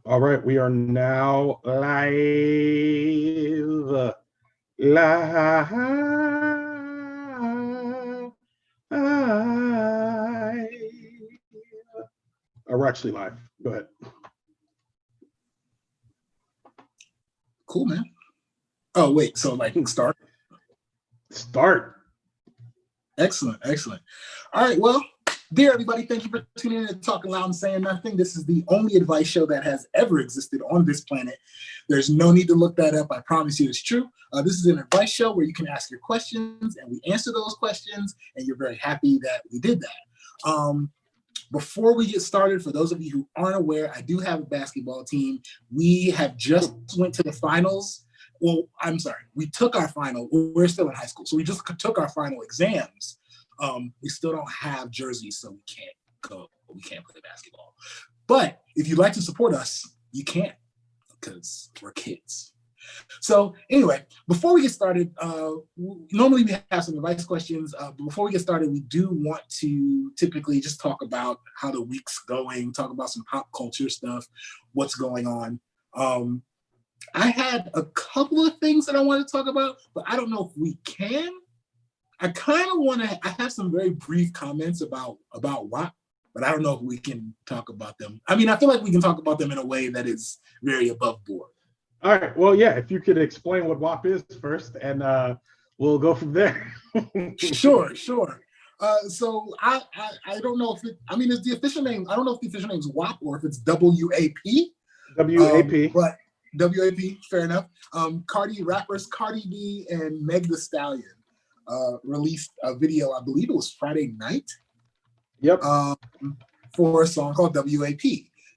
All right, we are now live. Live. We're actually live. Go ahead. Cool, man. Oh, wait. So, start? Start. Excellent. Excellent. All right. Well, dear everybody, thank you for tuning in to Talking Loud and Saying Nothing. This is the only advice show that has ever existed on this planet. There's no need to look that up. I promise you it's true. This is an advice show where you can ask your questions and we answer those questions, and you're very happy that we did that. Before we get started, for those of you who aren't aware, I do have a basketball team. We have just went to the finals. Well, I'm sorry, we took our final. We're still in high school, so we just took our final exams. We still don't have jerseys, so we can't go. We can't play basketball. But if you'd like to support us, you can, because we're kids. So anyway, before we get started, normally we have some advice questions. But before we get started, we do want to typically just talk about how the week's going, talk about some pop culture stuff, what's going on. I had a couple of things that I want to talk about, but I don't know if we can. I kind of want to, I have some very brief comments about WAP, but I don't know if we can talk about them. I mean, I feel like we can talk about them in a way that is very above board. All right. Well, yeah, if you could explain what WAP is first, and we'll go from there. Sure. So I don't know if it, I mean, it's the official name. I don't know if the official name is WAP or if it's WAP. WAP. But WAP, fair enough. Rappers Cardi B and Meg Thee Stallion released a video, I believe it was Friday night. Yep. For a song called WAP.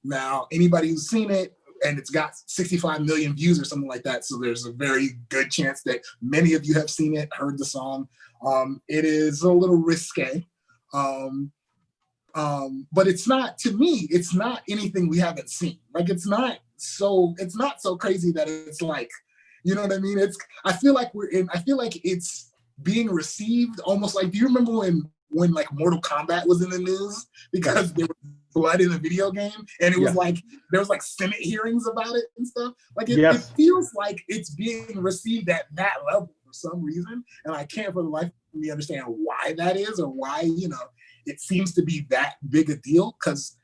Now, anybody who's seen it, and it's got 65 million views or something like that, so there's a very good chance that many of you have seen it, heard the song. It is a little risque, but it's not, to me, it's not anything we haven't seen. Like, it's not so crazy that it's like, you know what I mean? I feel like it's being received almost like, do you remember when like Mortal Kombat was in the news because there was blood in the video game, and it was like there was like Senate hearings about it and stuff. Like it feels like it's being received at that level for some reason, and I can't for the life of me understand why that is, or why it seems to be that big a deal. Because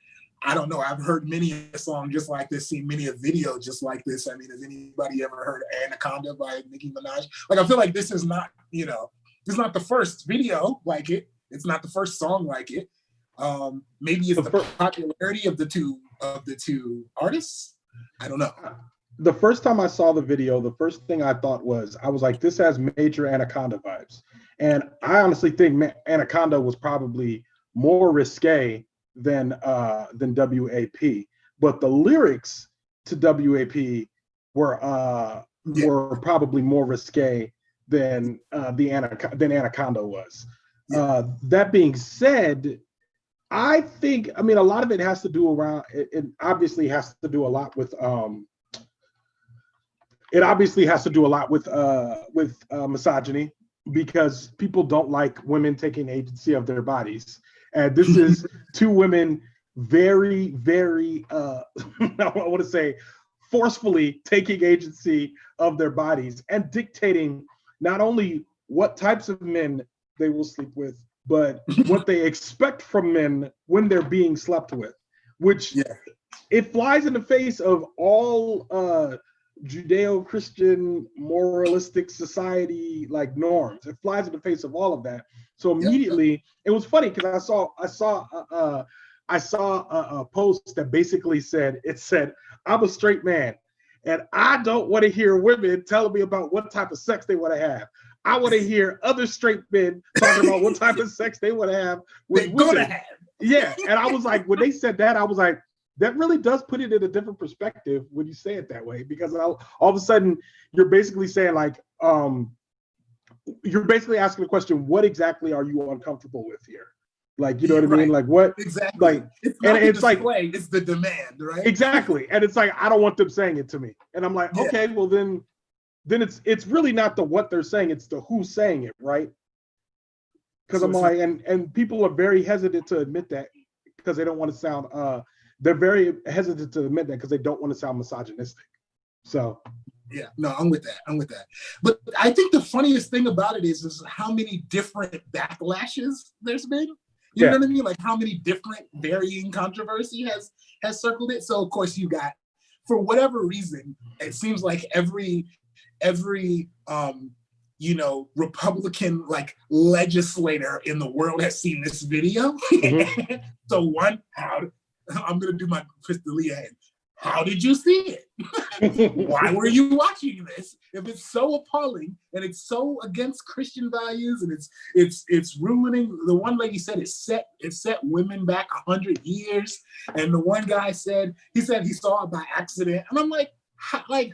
I don't know, I've heard many a song just like this, seen many a video just like this. I mean, has anybody ever heard Anaconda by Nicki Minaj? Like, I feel like this is not, this is not the first video like it. It's not the first song like it. Maybe it's the popularity of the two artists. I don't know. The first time I saw the video, the first thing I thought was, I was like, this has major Anaconda vibes. And I honestly think Anaconda was probably more risque than WAP. But the lyrics to WAP were probably more risque than Anaconda was. That being said, I think, a lot of it has to do around, it obviously has to do a lot with misogyny, because people don't like women taking agency of their bodies. And this is two women very, very, I want to say, forcefully taking agency of their bodies and dictating not only what types of men they will sleep with, but what they expect from men when they're being slept with, which it flies in the face of all Judeo-Christian moralistic society like norms. It flies in the face of all of that. So immediately, it was funny because I saw a post that basically said, I'm a straight man and I don't want to hear women telling me about what type of sex they want to have. I want to hear other straight men talking about what type of sex they want to have with women. Yeah, and I was like, when they said that, I was like, that really does put it in a different perspective when you say it that way, because all of a sudden you're basically saying like, you're basically asking the question, what exactly are you uncomfortable with here? Like, you know what I mean? Like, what exactly? Like, it's not the display, it's the demand, right? Exactly, and it's like, I don't want them saying it to me, and I'm like, okay, well then it's really not the what they're saying, it's the who's saying it, right? Because I'm like, and people are very hesitant to admit that because they don't want to sound they're very hesitant to admit that because they don't want to sound misogynistic. So yeah, no, I'm with that. But I think the funniest thing about it is how many different backlashes there's been. You know what I mean? Like how many different varying controversy has circled it. So of course you got, for whatever reason, it seems like every Republican like legislator in the world has seen this video. Mm-hmm. So one, I'm gonna do my Chris D'Elia hand. How did you see it? Why were you watching this? If it's so appalling and it's so against Christian values and it's ruining, the one lady said it set women back 100 years. And the one guy said he saw it by accident. And I'm like,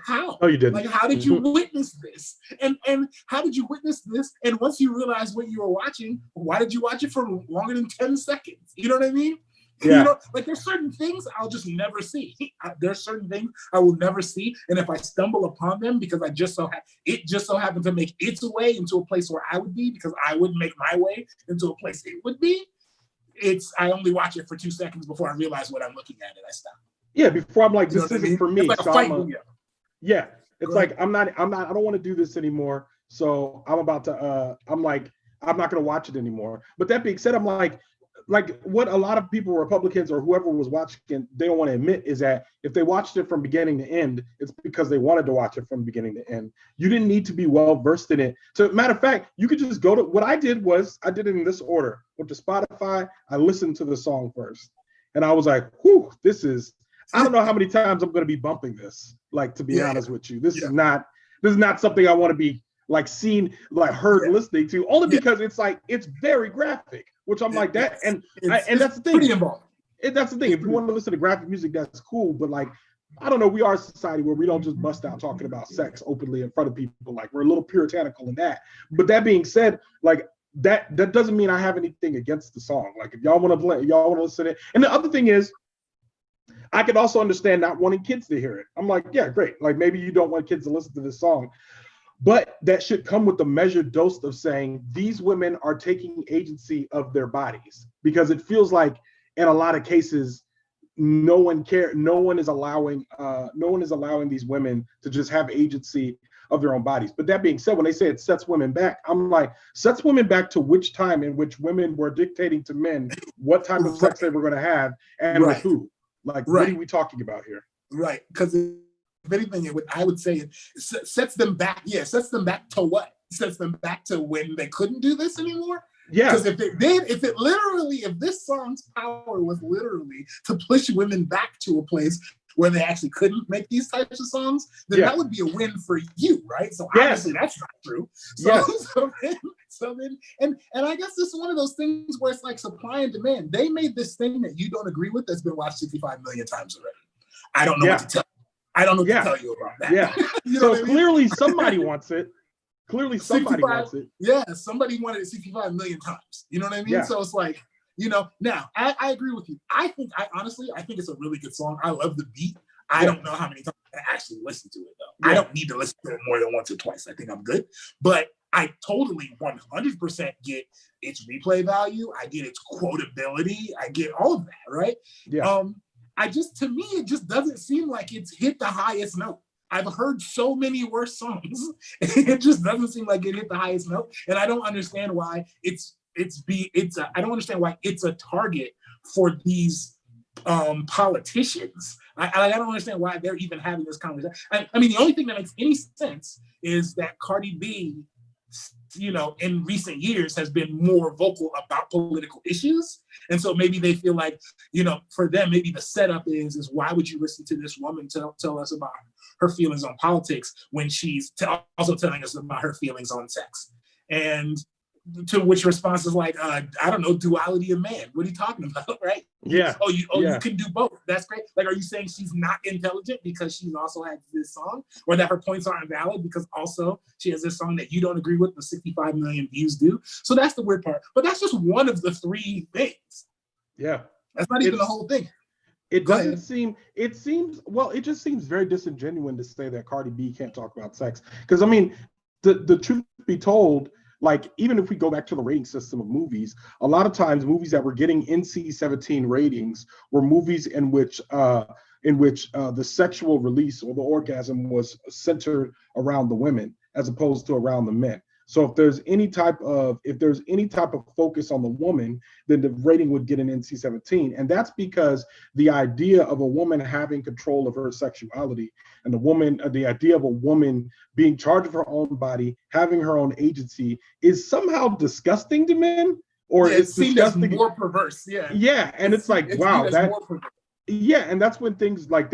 how? No, you didn't. Like, how did you witness this? And how did you witness this? And once you realize what you were watching, why did you watch it for longer than 10 seconds? You know what I mean? Yeah. You know, like there's certain things I'll just never see. There's certain things I will never see, and if I stumble upon them because it just so happened to make its way into a place where I would be, because I wouldn't make my way into a place it would be. I only watch it for 2 seconds before I realize what I'm looking at, and I stop. Yeah, before I'm like, this isn't for me. It's like so a fight movie. Yeah, it's like I don't want to do this anymore. So I'm about to. I'm not going to watch it anymore. But that being said, I'm like what a lot of people, Republicans or whoever was watching, they don't want to admit is that if they watched it from beginning to end, it's because they wanted to watch it from beginning to end. You didn't need to be well versed in it. So matter of fact, you could just go to, what I did it in this order. Went to Spotify, I listened to the song first. And I was like, whew, I don't know how many times I'm going to be bumping this. Like, to be honest with you, this is not something I want to be like seen, like heard, listening to, only because it's very graphic, which I'm like that. And that's the thing. Pretty involved. That's the thing. If you want to listen to graphic music, that's cool. But like, I don't know, we are a society where we don't just bust out talking about sex openly in front of people. Like, we're a little puritanical in that. But that being said, like, that doesn't mean I have anything against the song. Like, if y'all want to play, y'all want to listen to it. And the other thing is, I could also understand not wanting kids to hear it. I'm like, yeah, great. Like, maybe you don't want kids to listen to this song. But that should come with a measured dose of saying these women are taking agency of their bodies, because it feels like in a lot of cases, no one is allowing these women to just have agency of their own bodies. But that being said, when they say it sets women back, I'm like, sets women back to which time in which women were dictating to men what type of sex they were going to have and with who? Like, what are we talking about here? Right, because if anything, I would say it sets them back. Yeah, sets them back to what? Sets them back to when they couldn't do this anymore. Yeah. Because if this song's power was literally to push women back to a place where they actually couldn't make these types of songs, then that would be a win for you, right? So obviously that's not true. So then, and I guess this is one of those things where it's like supply and demand. They made this thing that you don't agree with that's been watched 65 million times already. I don't know what to tell you. I don't know what to tell you about that. Yeah. So clearly somebody wants it. Clearly somebody wants it. Yeah, somebody wanted it 65 million times. You know what I mean? Yeah. So it's like, now I agree with you. I think it's a really good song. I love the beat. I don't know how many times I actually listen to it though. I don't need to listen to it more than once or twice. I think I'm good. But I totally 100% get its replay value. I get its quotability. I get all of that, right? Yeah. To me, it just doesn't seem like it's hit the highest note. I've heard so many worse songs. It just doesn't seem like it hit the highest note. And I don't understand why I don't understand why it's a target for these politicians. I don't understand why they're even having this conversation. I mean, the only thing that makes any sense is that Cardi B, in recent years has been more vocal about political issues. And so maybe they feel like, for them, maybe the setup is why would you listen to this woman tell us about her feelings on politics when she's also telling us about her feelings on sex? And to which response is like, I don't know, duality of man. What are you talking about, right? Yeah. You can do both. That's great. Like, are you saying she's not intelligent because she's also had this song, or that her points aren't valid because also she has this song that you don't agree with, the 65 million views do? So that's the weird part. But that's just one of the three things. Yeah. That's not even the whole thing. It just seems very disingenuous to say that Cardi B can't talk about sex. Because I mean, the truth be told, like, even if we go back to the rating system of movies, a lot of times movies that were getting NC-17 ratings were movies in which the sexual release or the orgasm was centered around the women as opposed to around the men. So if there's any type of focus on the woman, then the rating would get an NC-17. And that's because the idea of a woman having control of her sexuality and the idea of a woman being charged of her own body, having her own agency, is somehow disgusting to men, or it's seen disgusting. As more perverse. Yeah. Yeah. And it's like, wow, yeah, and that's when things start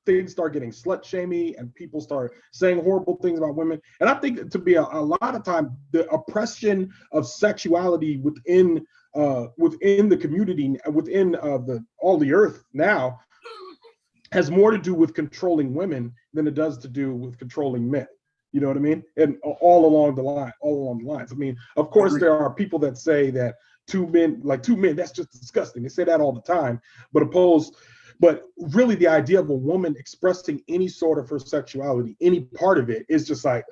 getting slut shamey and people start saying horrible things about women. And I think to be a lot of time, the oppression of sexuality within the community, within all the earth now, has more to do with controlling women than it does to do with controlling men. You know what I mean? And all along the lines. I mean, of course, there are people that say that two men, that's just disgusting. They say that all the time, but really the idea of a woman expressing any sort of her sexuality, any part of it, is just like,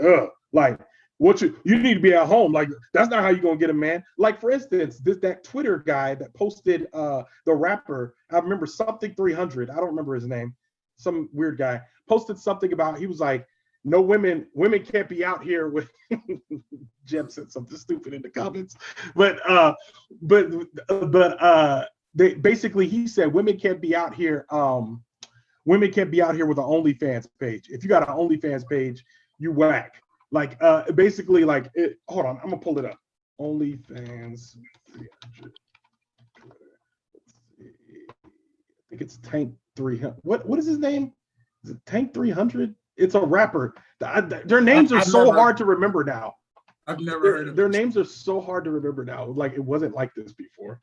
like, what you need to be at home. Like, that's not how you're gonna get a man. Like, for instance, that Twitter guy that posted the rapper, I remember something 300, I don't remember his name, some weird guy posted something about, he was like, no, women can't be out here with Jeb said something stupid in the comments, but they basically, he said women can't be out here with an OnlyFans page. If you got an OnlyFans page, you whack. Like basically, like hold on, I'm gonna pull it up. OnlyFans 300. I think it's Tank 300. What is his name? Is it Tank 300? It's a rapper. Their names are so hard to remember now. I've never heard of their names are so hard to remember now. Like, it wasn't like this before.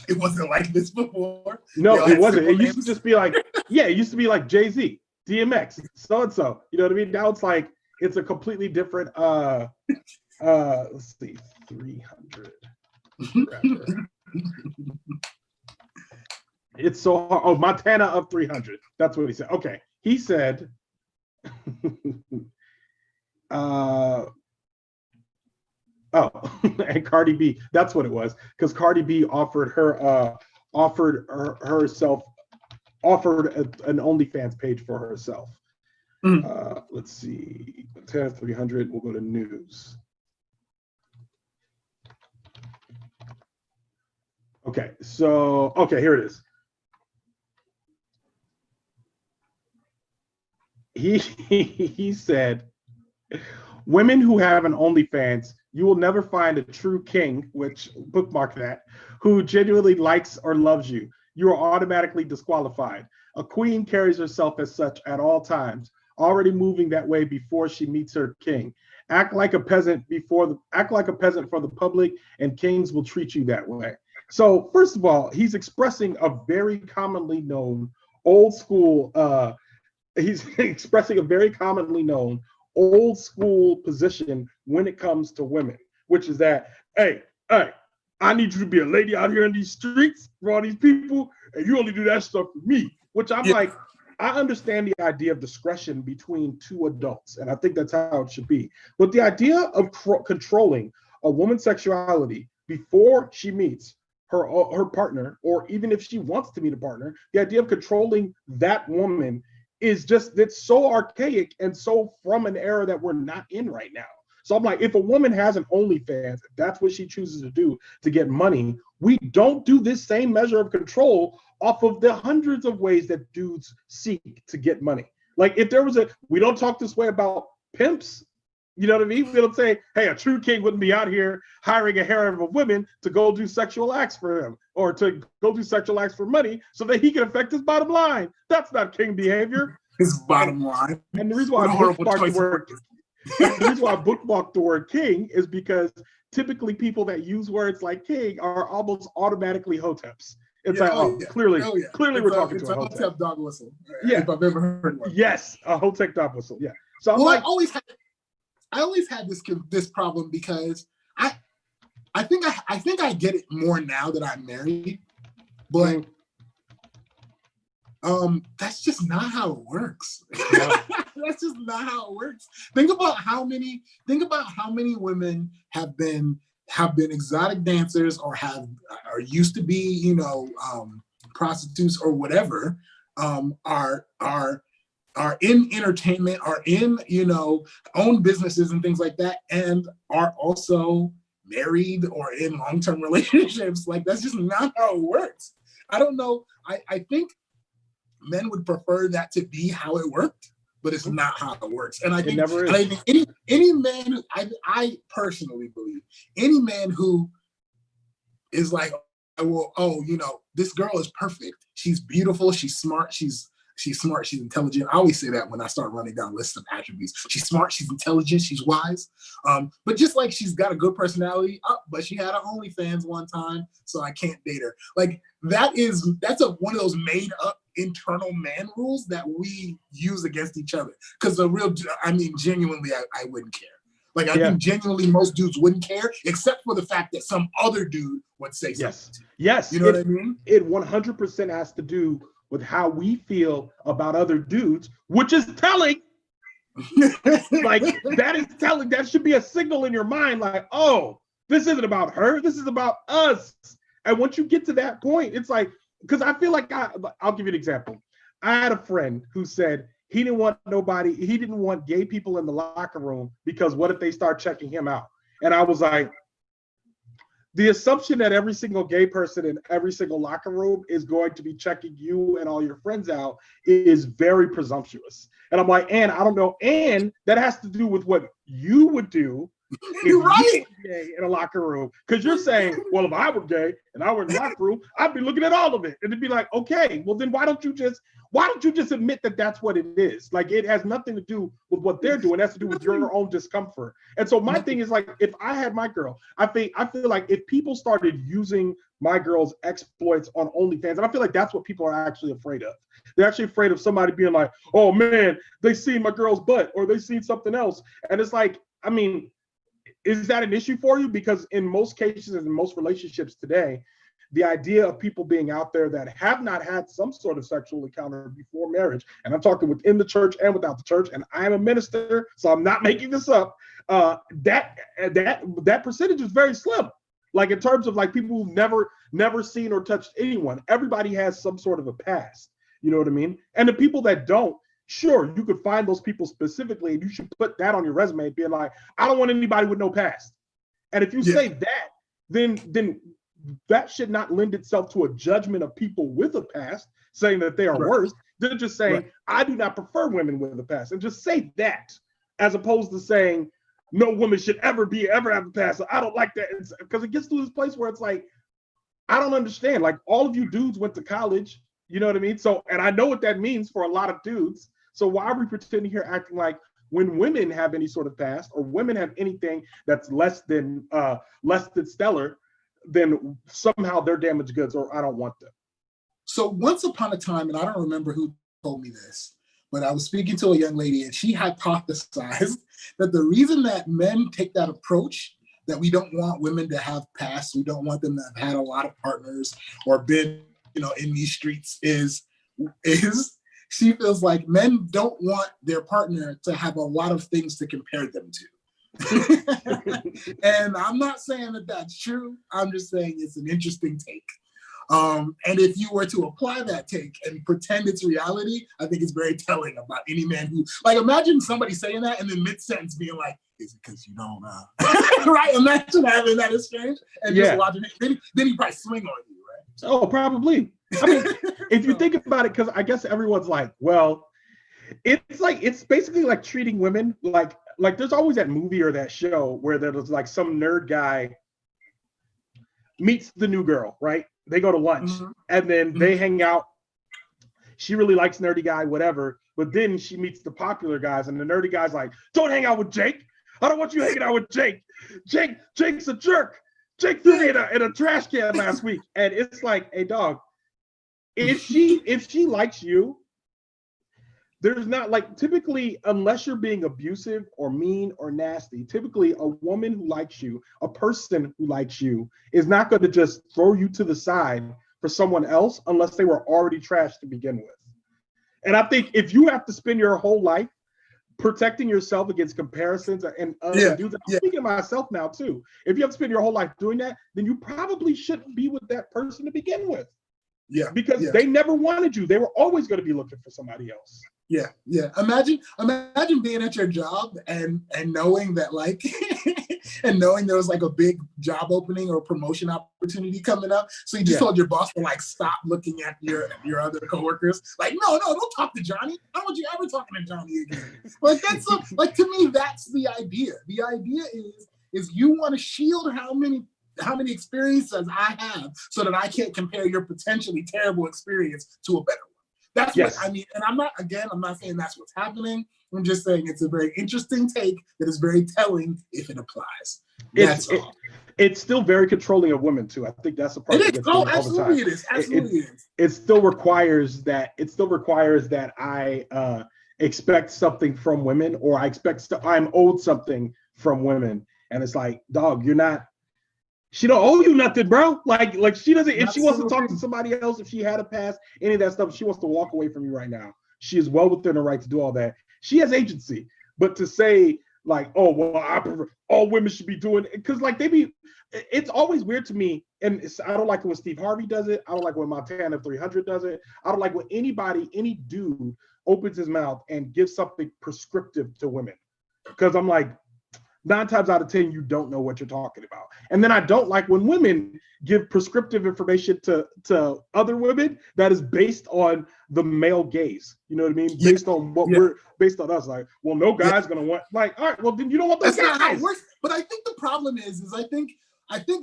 It wasn't like this before? No, it wasn't. It used to just be like, yeah, it used to be like Jay-Z, DMX, so-and-so. You know what I mean? Now it's like, it's a completely different, let's see, 300 rapper. It's so hard. Oh, Montana of 300. That's what he said. Okay. He said, and Cardi B, that's what it was, because Cardi B offered an OnlyFans page for herself. Let's see, 300, we'll go to news. Okay, so, here it is. He said, women who have an OnlyFans, you will never find a true king, which bookmark that, who genuinely likes or loves you. You are automatically disqualified. A queen carries herself as such at all times, already moving that way before she meets her king. Act like a peasant for the public, and kings will treat you that way. So first of all, he's expressing a very commonly known old school position when it comes to women, which is that, hey, I need you to be a lady out here in these streets for all these people, and you only do that stuff for me. Which I'm like, I understand the idea of discretion between two adults, and I think that's how it should be. But the idea of controlling a woman's sexuality before she meets her partner, or even if she wants to meet a partner, the idea of controlling that woman is just, it's so archaic and so from an era that we're not in right now. So I'm like, if a woman has an OnlyFans, if that's what she chooses to do to get money, we don't do this same measure of control off of the hundreds of ways that dudes seek to get money. Like, if there was we don't talk this way about pimps. You know what I mean? We don't say, hey, a true king wouldn't be out here hiring a harem of women to go do sexual acts for him, or to go do sexual acts for money so that he can affect his bottom line. That's not king behavior. His bottom line. And the reason why I bookmarked the word king is because typically people that use words like king are almost automatically hoteps. It's clearly we're talking to a hotep dog whistle. Yeah, if I've ever heard one. Yes, a hotep dog whistle. Yeah. So I'm I always had this problem because I think I get it more now that I'm married, but that's just not how it works. Yeah. That's just not how it works. Think about how many women have been exotic dancers or used to be, prostitutes or whatever, are in entertainment, are in, own businesses and things like that, and are also married or in long-term relationships. Like, that's just not how it works. I don't know. I think men would prefer that to be how it worked, but it's not how it works. And I think, any man, I personally believe, any man who is like, well, this girl is perfect. She's beautiful. She's smart. She's smart. She's intelligent. I always say that when I start running down lists of attributes. She's smart. She's intelligent. She's wise. But just like she's got a good personality, but she had an OnlyFans one time, so I can't date her. Like, that's one of those made up internal man rules that we use against each other. Because genuinely, I wouldn't care. Like, I think genuinely most dudes wouldn't care, except for the fact that some other dude would say something. Yes. You know what I mean? It 100% has to do with how we feel about other dudes, which is telling. Like, that is telling. That should be a signal in your mind, like, oh, this isn't about her. This is about us. And once you get to that point, it's like, because I feel like I'll give you an example. I had a friend who said he didn't want gay people in the locker room because what if they start checking him out? And I was like, the assumption that every single gay person in every single locker room is going to be checking you and all your friends out is very presumptuous. And I'm like, and I don't know. And that has to do with what you would do if you were gay in a locker room. Because you're saying, well, if I were gay and I were in the locker room, I'd be looking at all of it. And it'd be like, okay, well, then why don't you just admit that that's what it is? Like, it has nothing to do with what they're doing. It has to do with your own discomfort. And so my thing is, like, if I had my girl, I feel like if people started using my girl's exploits on OnlyFans, and I feel like that's what people are actually afraid of. They're actually afraid of somebody being like, oh man, they seen my girl's butt or they seen something else. And it's like, I mean, is that an issue for you? Because in most cases, in most relationships today, the idea of people being out there that have not had some sort of sexual encounter before marriage, and I'm talking within the church and without the church, and I'm a minister, so I'm not making this up, that percentage is very slim. Like, in terms of like people who've never seen or touched anyone, everybody has some sort of a past. You know what I mean? And the people that don't, sure, you could find those people specifically, and you should put that on your resume, being like, I don't want anybody with no past. And if you say that, then that should not lend itself to a judgment of people with a past, saying that they are worse. They're just saying, I do not prefer women with a past, and just say that, as opposed to saying, no woman should ever have a past. So I don't like that, because it gets to this place where it's like, I don't understand. Like, all of you dudes went to college, you know what I mean? So, and I know what that means for a lot of dudes. So why are we pretending here acting like when women have any sort of past, or women have anything that's less than stellar, then somehow they're damaged goods, or I don't want them? So once upon a time, and I don't remember who told me this, but I was speaking to a young lady, and she hypothesized that the reason that men take that approach, that we don't want women to have past, we don't want them to have had a lot of partners or been, in these streets, is she feels like men don't want their partner to have a lot of things to compare them to. And I'm not saying that that's true. I'm just saying it's an interesting take. And if you were to apply that take and pretend it's reality, I think it's very telling about any man who, like, imagine somebody saying that and then mid-sentence being like, is it because you don't right? Imagine having that exchange and just watching it. Then he probably swing on you, right? Oh, probably. I mean, if you think about it, because I guess everyone's like, well, it's basically like treating women like there's always that movie or that show where there's like some nerd guy meets the new girl, right? They go to lunch and then they hang out. She really likes nerdy guy, whatever. But then she meets the popular guys, and the nerdy guy's like, don't hang out with Jake. I don't want you hanging out with Jake. Jake's a jerk. Jake threw me in a trash can last week. And it's like, hey, dog, if she likes you, there's not, like, typically, unless you're being abusive or mean or nasty, typically a woman who likes you, a person who likes you, is not going to just throw you to the side for someone else unless they were already trash to begin with. And I think if you have to spend your whole life protecting yourself against comparisons and other dudes, I'm speaking of myself now too. If you have to spend your whole life doing that, then you probably shouldn't be with that person to begin with. Yeah. Because they never wanted you. They were always going to be looking for somebody else. Yeah, yeah. Imagine being at your job and knowing that like and knowing there was like a big job opening or promotion opportunity coming up. So you just told your boss to like stop looking at your other coworkers. Like, no, don't talk to Johnny. I don't want you ever talking to Johnny again. Like that's like to me, that's the idea. The idea is you want to shield how many experiences I have so that I can't compare your potentially terrible experience to a better one. That's what I mean. And I'm not saying that's what's happening. I'm just saying it's a very interesting take that is very telling if it applies. That's all. It's still very controlling of women too. I think that's the part that gets me all the time. It is. Absolutely it is. It still requires that I expect something from women, or I'm owed something from women. And it's like, dog, she don't owe you nothing, bro. Like she doesn't. If she wants to talk to somebody else, if she had a past, any of that stuff, she wants to walk away from you right now. She is well within her right to do all that. She has agency. But to say like, oh well, I prefer all women should be doing, because like it's always weird to me, and I don't like it when Steve Harvey does it. I don't like when Montana 300 does it. I don't like when any dude opens his mouth and gives something prescriptive to women, because I'm like, 9 times out of 10, you don't know what you're talking about. And then I don't like when women give prescriptive information to other women that is based on the male gaze. You know what I mean? Based on what we're based on us. Like, well, no guy's gonna want. Like, all right, well then you don't want those guys. Not how it works. But I think the problem is I think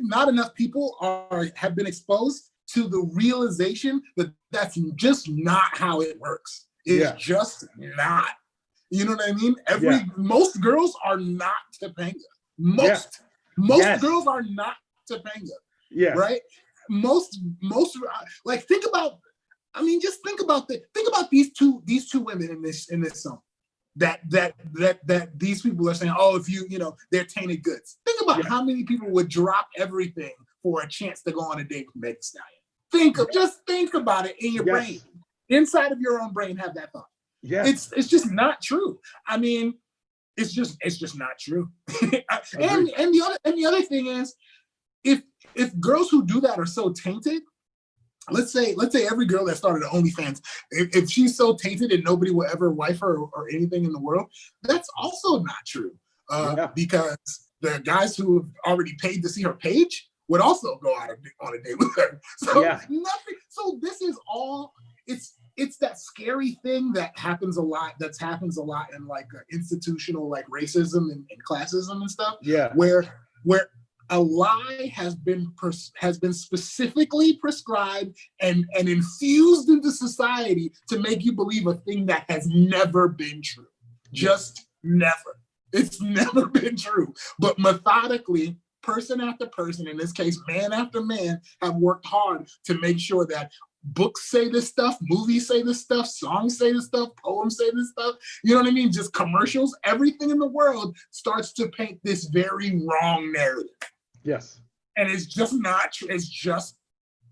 not enough people have been exposed to the realization that that's just not how it works. It's just not. You know what I mean? Most girls are not Topanga. Most girls are not Topanga. Yeah. Right? Most like think about these two women in this song. That these people are saying, oh, if they're tainted goods. Think about how many people would drop everything for a chance to go on a date with Meg Thee Stallion. Just think about it in your brain. Inside of your own brain, have that thought. Yeah, it's just not true. I mean, it's just not true. and the other thing is, if girls who do that are so tainted, let's say every girl that started OnlyFans, if she's so tainted and nobody will ever wife her or anything in the world, that's also not true. Because the guys who have already paid to see her page would also go out on a date with her. So nothing. So this is all. It's that scary thing that happens a lot. That happens a lot in like institutional like racism and classism and stuff. Yeah, where a lie has been specifically prescribed and infused into society to make you believe a thing that has never been true. Just never. It's never been true. But methodically, person after person, in this case, man after man, have worked hard to make sure that books say this stuff, movies say this stuff, songs say this stuff, poems say this stuff. You know what I mean? Just commercials, everything in the world starts to paint this very wrong narrative. Yes. And it's just not true. It's just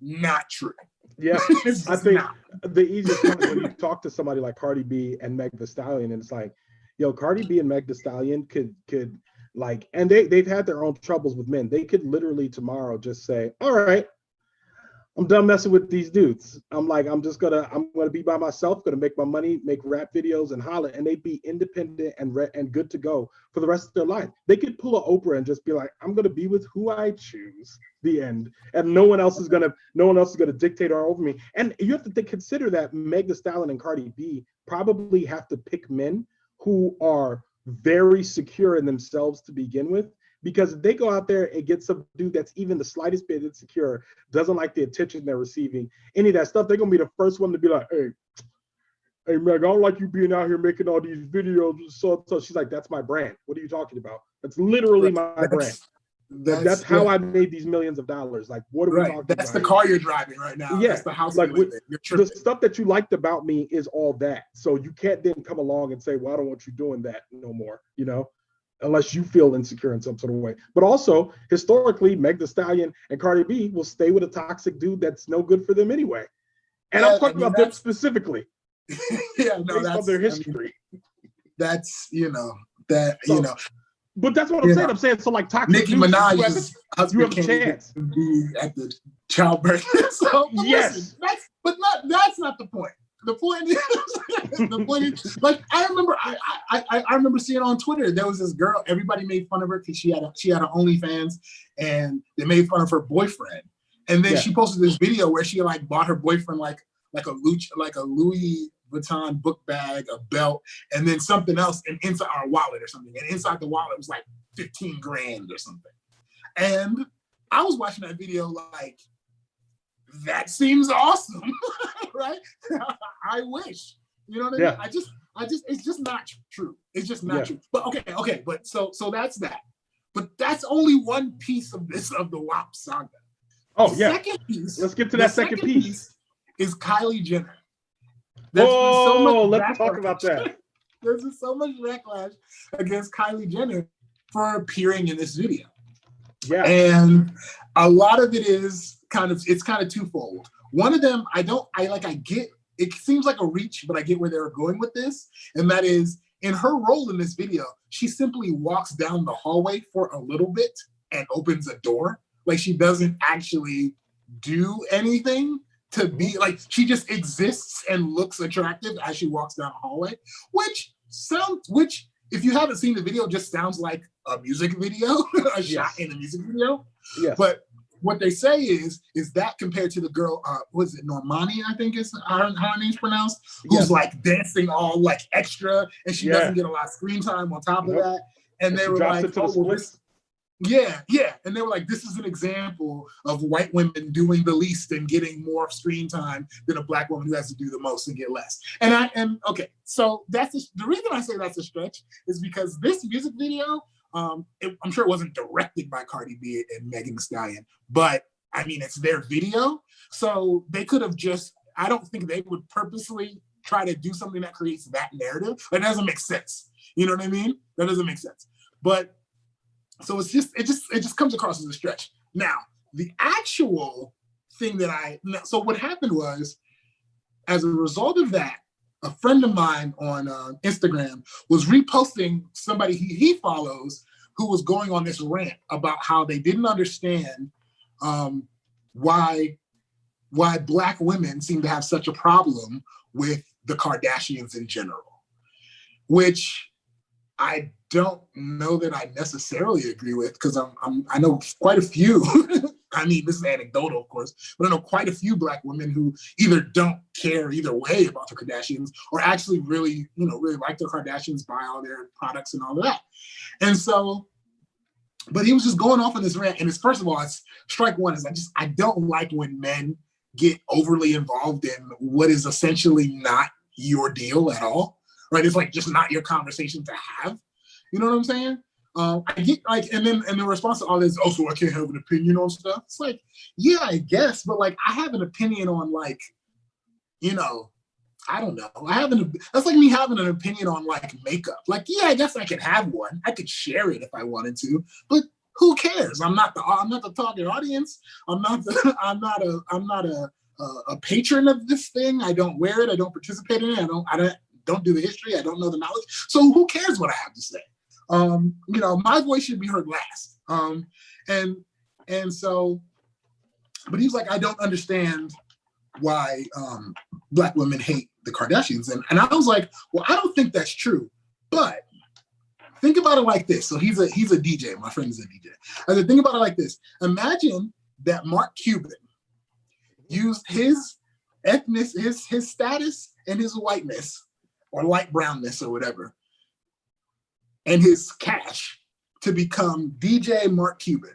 not true. Yeah. I think the easiest one is when you talk to somebody like Cardi B and Meg Thee Stallion, and it's like, yo, Cardi B and Meg Thee Stallion could like, and they've had their own troubles with men. They could literally tomorrow just say, all right, I'm done messing with these dudes. I'm gonna be by myself, gonna make my money, make rap videos and holler, and they'd be independent and good to go for the rest of their life. They could pull an Oprah and just be like, I'm gonna be with who I choose, the end. And no one else is gonna dictate or over me. And you have to consider that Meg Thee Stallion and Cardi B probably have to pick men who are very secure in themselves to begin with. Because if they go out there and get some dude that's even the slightest bit insecure, doesn't like the attention they're receiving, any of that stuff, they're gonna be the first one to be like, hey Meg, I don't like you being out here making all these videos. So she's like, that's my brand. What are you talking about? That's literally my brand. That's how I made these millions of dollars. Like, what are we talking about? That's the car you're driving right now. Yeah. That's the house like the stuff that you liked about me is all that. So you can't then come along and say, well, I don't want you doing that no more, unless you feel insecure in some sort of way. But also, historically, Meg Thee Stallion and Cardi B will stay with a toxic dude that's no good for them anyway. And I'm talking about them specifically. Yeah, no, based on their I mean, history. that's But that's what I'm saying. I'm saying so like toxic Nicki news, Minaj's you have husband a can't chance. even be at the childbirth. So, but Yes. listen, that's not the point. The point is, like I remember seeing on Twitter there was this girl. Everybody made fun of her because she had a OnlyFans, and they made fun of her boyfriend. And then she posted this video where she like bought her boyfriend like a Louis Vuitton book bag, a belt, and then something else, and inside our wallet or something. And inside the wallet was like 15 grand or something. And I was watching that video like, that seems awesome, right? I wish, you know what I mean? I just, it's just not true. It's just not true. But okay. But so that's that. But that's only one piece of the WAP saga. Oh, the second piece. Let's get to that second piece. Is Kylie Jenner. Let's talk about that. There's been so much backlash against Kylie Jenner for appearing in this video. Yeah. And a lot of it is kind of twofold. One of them, I get, it seems like a reach, but I get where they were going with this. And that is, in her role in this video, she simply walks down the hallway for a little bit and opens a door. Like, she doesn't actually do anything to be, like, she just exists and looks attractive as she walks down the hallway, which, if you haven't seen the video, just sounds like a music video, a shot in a music video. Yes. But what they say is that compared to the girl, was it Normani, I think is how her name's pronounced, who's like dancing all like extra, and she doesn't get a lot of screen time on top of that. And they were like, and they were like, this is an example of white women doing the least and getting more screen time than a black woman who has to do the most and get less. So that's the reason I say that's a stretch is because this music video, I'm sure it wasn't directed by Cardi B and Megan Thee Stallion, but I mean, it's their video. So they could have I don't think they would purposely try to do something that creates that narrative. It doesn't make sense. You know what I mean? That doesn't make sense. But so it just comes across as a stretch. Now, the actual thing so what happened was, as a result of that, a friend of mine on Instagram was reposting somebody he follows who was going on this rant about how they didn't understand why Black women seem to have such a problem with the Kardashians in general, which I don't know that I necessarily agree with, because I know quite a few. I mean, this is anecdotal, of course, but I know quite a few Black women who either don't care either way about the Kardashians or actually really like the Kardashians, buy all their products and all of that. And so, but he was just going off on this rant. And first of all, it's strike one is I don't like when men get overly involved in what is essentially not your deal at all, right? It's like just not your conversation to have. You know what I'm saying? I get and the response to all this, so I can't have an opinion on stuff. It's like, yeah, I guess, but like I have an opinion on I don't know. That's like me having an opinion on like makeup. Like, yeah, I guess I could have one. I could share it if I wanted to, but who cares? I'm not the target audience. I'm not a patron of this thing. I don't wear it. I don't participate in it. I don't do the history. I don't know the knowledge. So who cares what I have to say? My voice should be heard last. And so, but he was like, I don't understand why Black women hate the Kardashians. And I was like, well, I don't think that's true, but think about it like this. So he's a DJ. My friend is a DJ. I said, think about it like this. Imagine that Mark Cuban used his his status and his whiteness or light brownness or whatever, and his cash to become DJ Mark Cuban.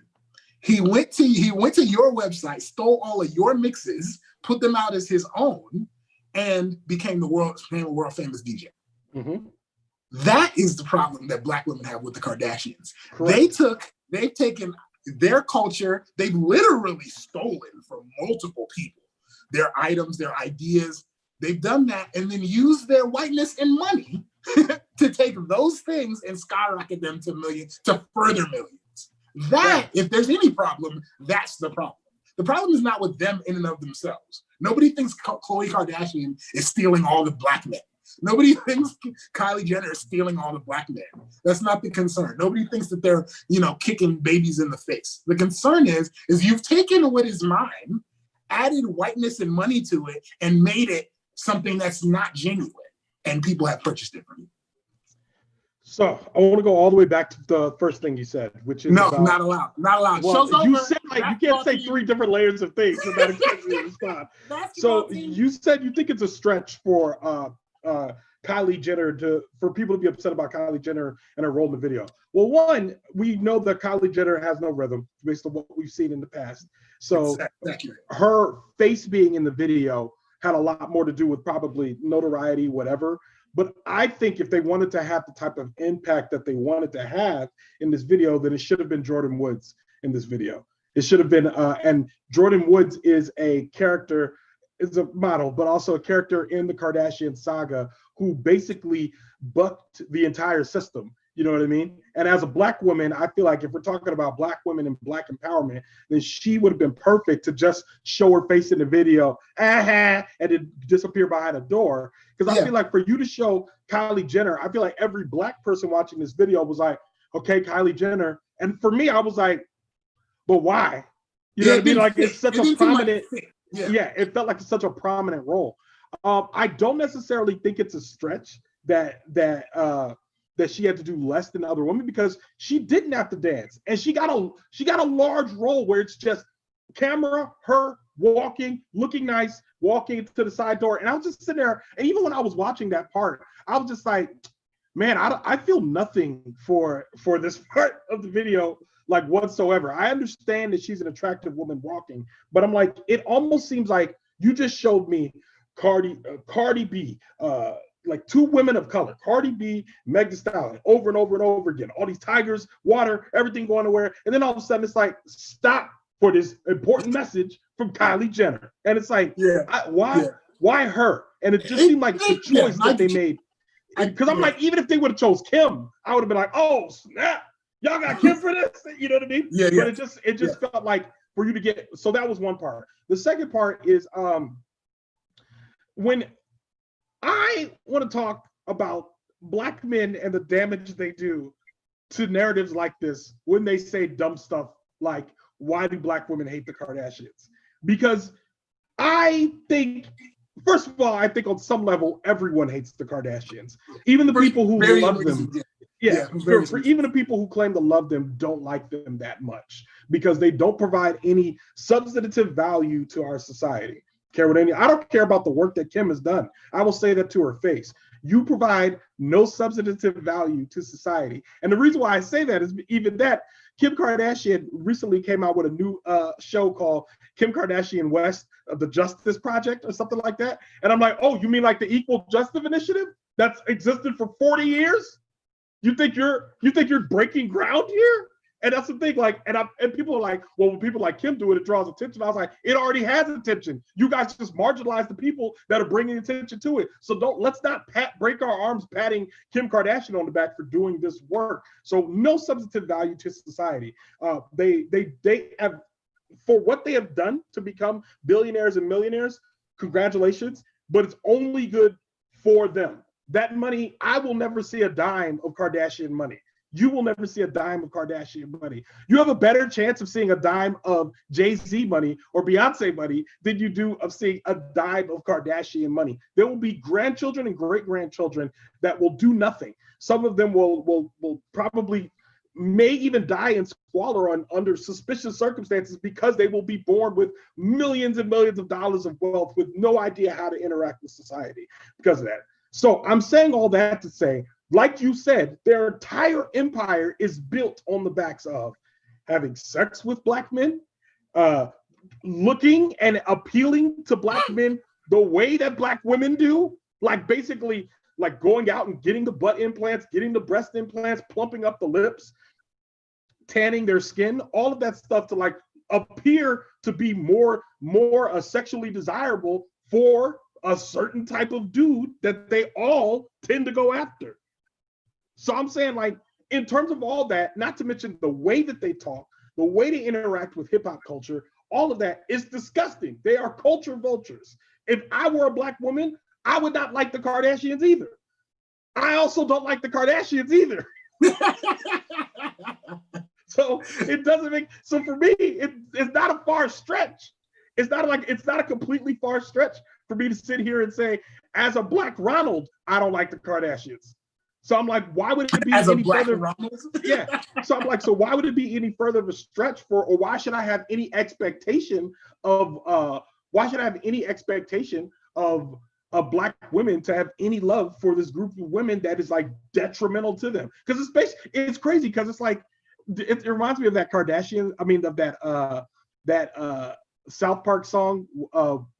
He went to your website, stole all of your mixes, put them out as his own, and became a world famous DJ. Mm-hmm. That is the problem that Black women have with the Kardashians. Correct. They've taken their culture, they've literally stolen from multiple people, their items, their ideas. They've done that and then used their whiteness and money to take those things and skyrocket them to further millions. That, if there's any problem, that's the problem. The problem is not with them in and of themselves. Nobody thinks Khloe Kardashian is stealing all the black men. Nobody thinks Kylie Jenner is stealing all the black men. That's not the concern. Nobody thinks that they're, kicking babies in the face. The concern is you've taken what is mine, added whiteness and money to it, and made it something that's not genuine. And people have purchased it from you. So I want to go all the way back to the first thing you said, which is not allowed. Not allowed. Well, Show's you over. said you can't say three different layers of things without expecting me to respond. So you said you think it's a stretch for Kylie Jenner for people to be upset about Kylie Jenner and her role in the video. Well, one, we know that Kylie Jenner has no rhythm based on what we've seen in the past. So her face being in the video had a lot more to do with probably notoriety, whatever. But I think if they wanted to have the type of impact that they wanted to have in this video, then it should have been Jordyn Woods in this video. It should have been, and Jordyn Woods is a character, is a model, but also a character in the Kardashian saga who basically bucked the entire system. You know what I mean? And as a black woman, I feel like if we're talking about black women and black empowerment, then she would have been perfect to just show her face in the video, and then disappear behind a door. Because I feel like for you to show Kylie Jenner, I feel like every black person watching this video was like, okay, Kylie Jenner. And for me, I was like, but why? You know what I mean? Like it's such a prominent, it felt like it's such a prominent role. I don't necessarily think it's a stretch that she had to do less than other women, because she didn't have to dance, and she got a large role where it's just camera, her walking, looking nice, walking to the side door. And I was just sitting there, and even when I was watching that part, I was just like, man, I feel nothing for this part of the video, like whatsoever. I understand that she's an attractive woman walking, but I'm like, it almost seems like you just showed me Cardi B, like two women of color, Cardi B, Meg Thee Stallion, over and over and over again. All these tigers, water, everything going nowhere. And then all of a sudden it's like, stop for this important message from Kylie Jenner. And it's like, why her? And it just seemed like the choice that they made. Because I'm like, even if they would have chose Kim, I would have been like, oh, snap. Y'all got Kim for this? You know what I mean? But it just felt like for you to get, so that was one part. The second part is when I want to talk about black men and the damage they do to narratives like this when they say dumb stuff like, why do black women hate the Kardashians? Because I think, first of all, I think on some level, everyone hates the Kardashians. Even the people who love them. Even the people who claim to love them don't like them that much because they don't provide any substantive value to our society. I don't care about the work that Kim has done. I will say that to her face. You provide no substantive value to society. And the reason why I say that is even that Kim Kardashian recently came out with a new show called Kim Kardashian West, the Justice Project or something like that. And I'm like, oh, you mean like the Equal Justice Initiative that's existed for 40 years? You think you're breaking ground here? And that's the thing, like, and people are like, well, when people like Kim do it, it draws attention. I was like, it already has attention. You guys just marginalize the people that are bringing attention to it. So let's not break our arms patting Kim Kardashian on the back for doing this work. So no substantive value to society. They have, for what they have done to become billionaires and millionaires, congratulations, but it's only good for them. That money, I will never see a dime of Kardashian money. You will never see a dime of Kardashian money. You have a better chance of seeing a dime of Jay-Z money or Beyonce money than you do of seeing a dime of Kardashian money. There will be grandchildren and great-grandchildren that will do nothing. Some of them will probably may even die in squalor under suspicious circumstances because they will be born with millions and millions of dollars of wealth with no idea how to interact with society because of that. So I'm saying all that to say, like you said, their entire empire is built on the backs of having sex with black men, looking and appealing to black men the way that black women do, like basically like going out and getting the butt implants, getting the breast implants, plumping up the lips, tanning their skin, all of that stuff to like appear to be more sexually desirable for a certain type of dude that they all tend to go after. So I'm saying, like, in terms of all that, not to mention the way that they talk, the way they interact with hip hop culture, all of that is disgusting. They are culture vultures. If I were a Black woman, I would not like the Kardashians either. I also don't like the Kardashians either. So it doesn't make, so for me, it's not a far stretch. It's not a completely far stretch for me to sit here and say, as a Black Ronald, I don't like the Kardashians. So I'm like, why would it be as any a Black further? Ronald? Yeah. So I'm like, so why would it be any further of a stretch for, or why should I have any expectation of Black women to have any love for this group of women that is like detrimental to them? Because it's crazy, because it's like, it reminds me of that South Park song,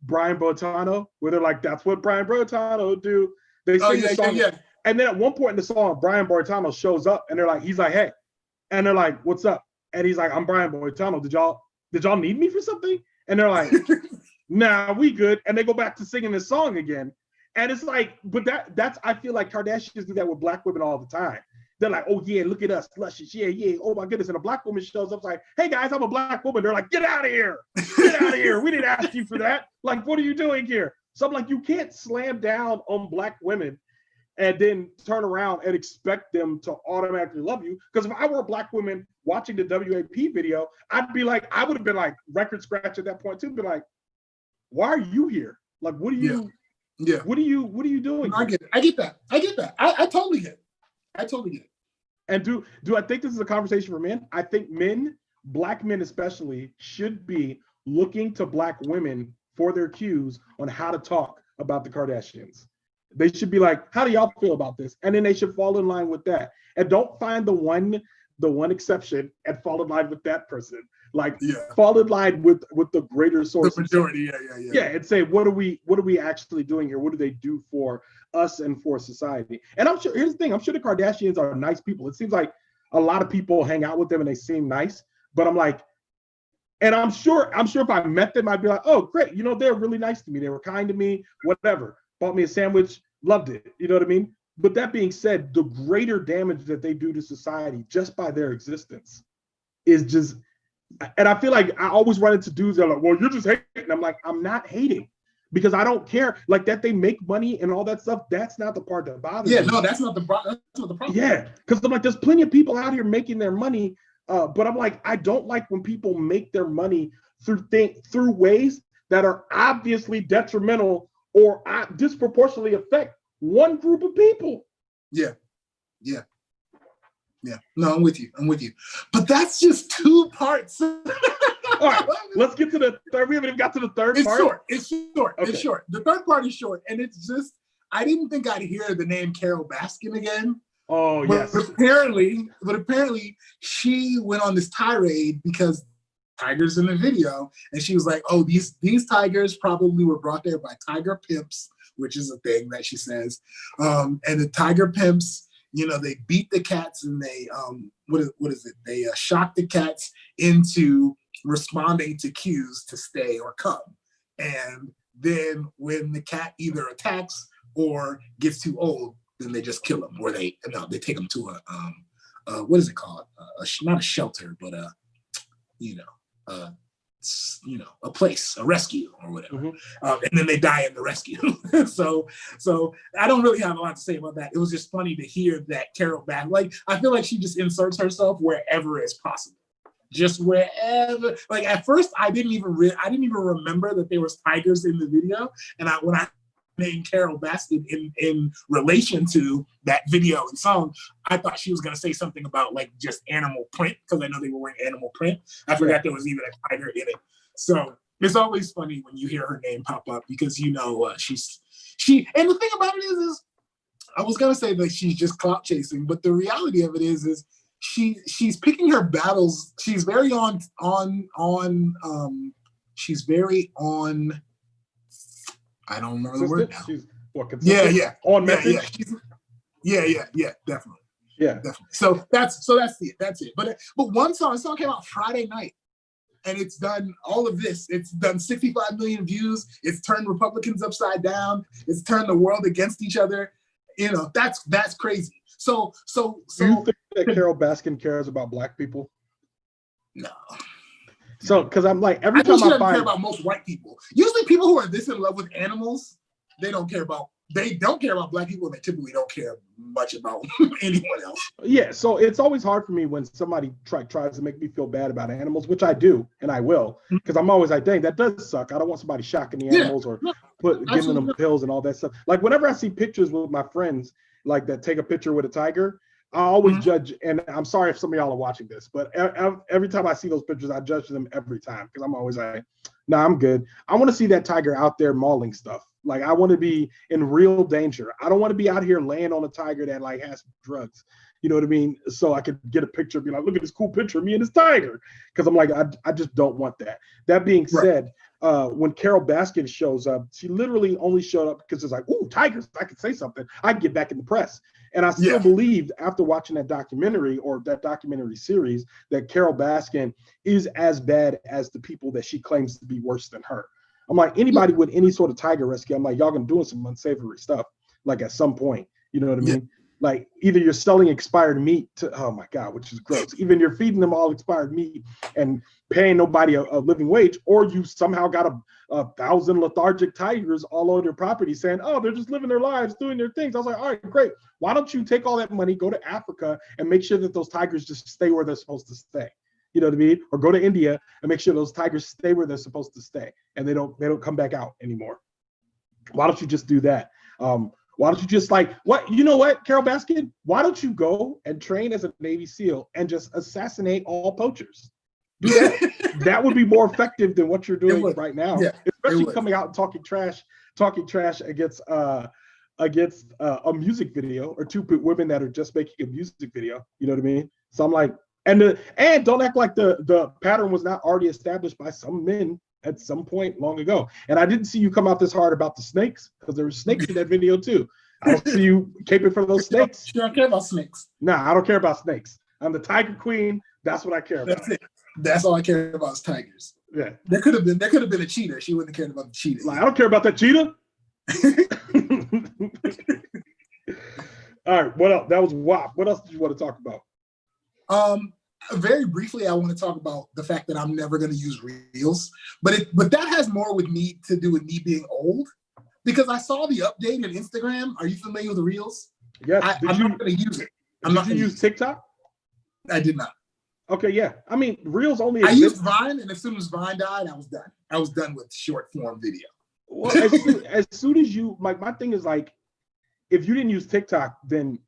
Brian Boitano, where they're like, that's what Brian Boitano do. They sing the song. Yeah. And then at one point in the song, Brian Boitano shows up and he's like, hey. And they're like, what's up? And he's like, I'm Brian Boitano. Did y'all need me for something? And they're like, nah, we good. And they go back to singing this song again. And it's like, but that's I feel like Kardashians do that with Black women all the time. They're like, oh yeah, look at us, luscious, yeah, oh my goodness. And a Black woman shows up, like, hey guys, I'm a Black woman. They're like, get out of here. We didn't ask you for that. Like, what are you doing here? So I'm like, you can't slam down on Black women and then turn around and expect them to automatically love you. Because if I were a Black woman watching the WAP video, I would have been like record scratch at that point too, be like, why are you here? Like, what are you, what are you doing? I get that. I totally get it. And do I think this is a conversation for men? I think men, Black men especially, should be looking to Black women for their cues on how to talk about the Kardashians. They should be like, how do y'all feel about this? And then they should fall in line with that. And don't find the one exception and fall in line with that person. Like, fall in line with the greater source. The majority, yeah. And say, what are we actually doing here? What do they do for us and for society? And I'm sure, here's the thing, I'm sure the Kardashians are nice people. It seems like a lot of people hang out with them and they seem nice, but I'm like, and I'm sure if I met them, I'd be like, oh, great. They're really nice to me. They were kind to me, whatever. Bought me a sandwich, loved it. You know what I mean? But that being said, the greater damage that they do to society just by their existence is just, and I feel like I always run into dudes that are like, well, you're just hating. I'm like, I'm not hating, because I don't care. Like, that they make money and all that stuff, that's not the part that bothers me. Yeah, no, that's not the problem. Yeah, because I'm like, there's plenty of people out here making their money, but I'm like, I don't like when people make their money through ways that are obviously detrimental or disproportionately affect one group of people. Yeah. No, I'm with you. But that's just 2 parts. All right, let's get to the third. We haven't even got to the third part. It's short. The third part is short. And it's just, I didn't think I'd hear the name Carole Baskin again. Oh, yes. But apparently she went on this tirade because tigers in the video, and she was like, oh, these tigers probably were brought there by tiger pimps, which is a thing that she says. And the tiger pimps, they beat the cats, and they what is it? They shock the cats into responding to cues to stay or come. And then when the cat either attacks or gets too old, then they just kill them, or they take them to a what is it called? Not a shelter, but a place, a rescue or whatever. Mm-hmm. And then they die in the rescue. so I don't really have a lot to say about that. It was just funny to hear that Carole Baskin, like, I feel like she just inserts herself wherever is possible. Just wherever. Like, at first, I didn't even remember that there was tigers in the video. And when I named Carole Baskin in relation to that video and song, I thought she was going to say something about like just animal print, because I know they were wearing animal print. I forgot there was even a tiger in it. So it's always funny when you hear her name pop up, because she, and the thing about it is I was going to say that she's just clout chasing, but the reality of it is she's picking her battles. She's very she's very on, I don't remember the word now. On message. Yeah, definitely. Yeah, definitely. So that's it. But one song came out Friday night, and it's done all of this. It's done 65 million views. It's turned Republicans upside down. It's turned the world against each other. That's crazy. So do you think that Carole Baskin cares about Black people? No. So, because I'm like, every I think time she I doesn't care find, about most white people. Usually people who are this in love with animals, they don't care about black people, and they typically don't care much about anyone else. yeah, so it's always hard for me when somebody tries to make me feel bad about animals, which I do, and I will, because I'm always like, dang, that does suck. I don't want somebody shocking the animals or giving them pills and all that stuff. Like whenever I see pictures with my friends, like that take a picture with a tiger, I always judge, and I'm sorry if some of y'all are watching this, but every time I see those pictures, I judge them every time because I'm always like, nah, I'm good. I want to see that tiger out there mauling stuff. Like I want to be in real danger. I don't want to be out here laying on a tiger that like has drugs. You know what I mean? So I could get a picture and be like, look at this cool picture of me and this tiger. Because I'm like, I just don't want that. That being said, when Carol Baskin shows up, she literally only showed up because it's like, ooh, tigers, I could say something. I can get back in the press. And I still believed after watching that documentary or that documentary series that Carol Baskin is as bad as the people that she claims to be worse than her. I'm like, anybody with any sort of tiger rescue, I'm like, y'all gonna doing some unsavory stuff, like at some point, you know what I mean? Like either you're selling expired meat to, oh my God, which is gross. Even you're feeding them all expired meat and paying nobody a living wage, or you somehow got a 1,000 lethargic tigers all over their property saying, oh, they're just living their lives, doing their things. I was like, all right, great. Why don't you take all that money, go to Africa and make sure that those tigers just stay where they're supposed to stay? You know what I mean? Or go to India and make sure those tigers stay where they're supposed to stay and they don't come back out anymore. Why don't you just do that? Why don't you just like, what, you know what, Carol Baskin? Why don't you go and train as a Navy SEAL and just assassinate all poachers? Do that. That would be more effective than what you're doing right now. Yeah, especially coming out and talking trash against a music video or two women that are just making a music video. You know what I mean? So I'm like, and don't act like the pattern was not already established by some men at some point long ago. And I didn't see you come out this hard about the snakes because there were snakes in that video too. I don't see you caping for those snakes. You don't care about snakes. Nah, I don't care about snakes. I'm the tiger queen. That's what I care about. That's it. That's all I care about is tigers. Yeah. There could have been a cheetah. She wouldn't have cared about the cheetah. Like, I don't care about that cheetah. All right. What else? That was WAP. What else did you want to talk about? Very briefly, I want to talk about the fact that I'm never going to use Reels, but that has more with me to do with me being old, because I saw the update on Instagram. Are you familiar with the Reels? Yes. I'm not going to use it. Did you use TikTok? I did not. Okay, yeah. I mean, Reels only. I used Vine, and as soon as Vine died, I was done. I was done with short form video. Well, as soon as you, like, my thing is like, if you didn't use TikTok, then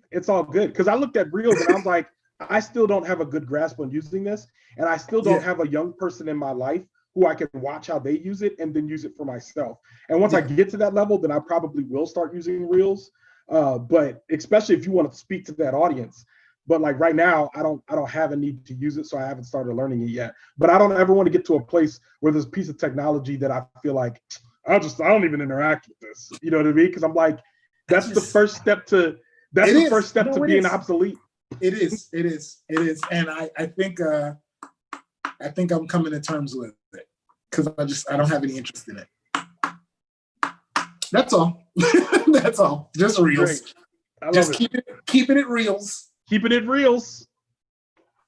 it's all good. Because I looked at Reels and I was like, I still don't have a good grasp on using this, and I still don't have a young person in my life who I can watch how they use it and then use it for myself. And once I get to that level, then I probably will start using Reels. But especially if you want to speak to that audience. But like right now, I don't have a need to use it, so I haven't started learning it yet. But I don't ever want to get to a place where there's a piece of technology that I feel like I don't even interact with this. You know what I mean? Because I'm like, that's the first step to being obsolete. It is, and I think I'm coming to terms with it because I don't have any interest in it. That's all. That's all. Just Reels. Just keeping it Reels. Keeping it Reels.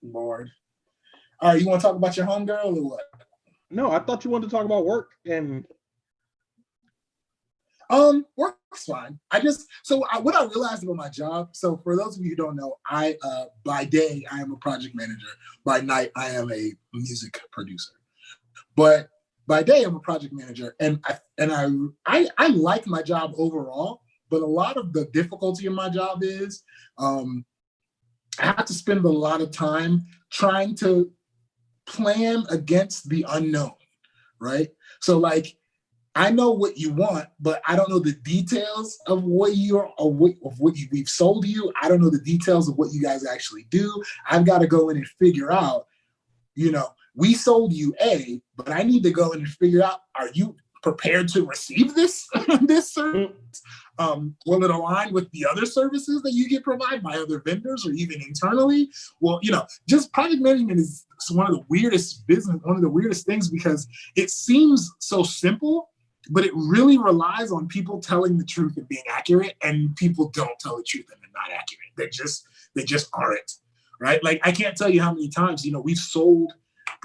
Lord. All right, you want to talk about your homegirl or what? No, I thought you wanted to talk about work and. Work's fine. What I realized about my job. So for those of you who don't know, I by day I am a project manager. By night I am a music producer. But by day I'm a project manager, and I like my job overall. But a lot of the difficulty in my job is I have to spend a lot of time trying to plan against the unknown, right? So like, I know what you want, but I don't know the details of what we've sold you. I don't know the details of what you guys actually do. I've got to go in and figure out, we sold you A, but I need to go in and figure out, are you prepared to receive this service? Will it align with the other services that you get provided by other vendors or even internally? Well, just project management is one of the weirdest things because it seems so simple, but it really relies on people telling the truth and being accurate, and people don't tell the truth and they're not accurate. They just aren't, right? Like, I can't tell you how many times, we've sold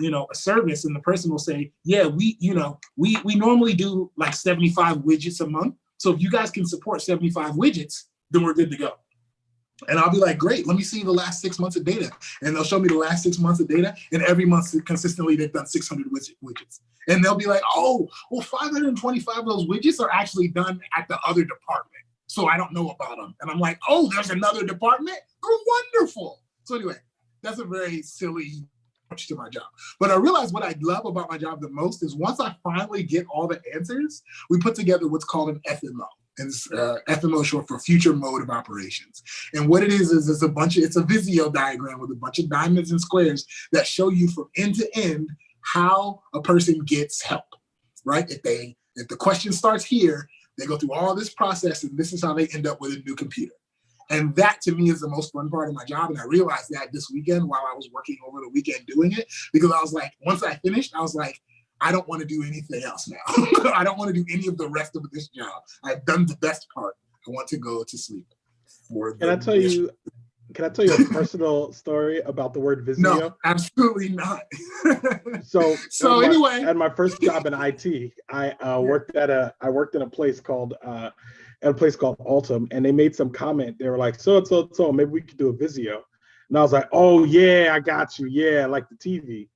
a service, and the person will say, yeah, we normally do like 75 widgets a month. So if you guys can support 75 widgets, then we're good to go. And I'll be like, great, let me see the last 6 months of data. And they'll show me the last 6 months of data. And every month consistently, they've done 600 widgets. And they'll be like, oh, well, 525 of those widgets are actually done at the other department. So I don't know about them. And I'm like, oh, there's another department? Oh, wonderful. So anyway, that's a very silly approach to my job. But I realized what I love about my job the most is once I finally get all the answers, we put together what's called an FMO. And FMO is short for future mode of operations. And what it is it's a Visio diagram with a bunch of diamonds and squares that show you from end to end how a person gets help, right? If the question starts here, they go through all this process, and this is how they end up with a new computer. And that to me is the most fun part of my job. And I realized that this weekend while I was working over the weekend doing it, because I was like, once I finished, I was like, I don't want to do anything else now. I don't want to do any of the rest of this job. I've done the best part. I want to go to sleep. Can I tell you a personal story about the word Visio? No, absolutely not. So anyway, at my first job in IT, I worked in a place called Altum, and they made some comment. They were like, so maybe we could do a Visio. And I was like, oh yeah, I got you. Yeah, like the TV.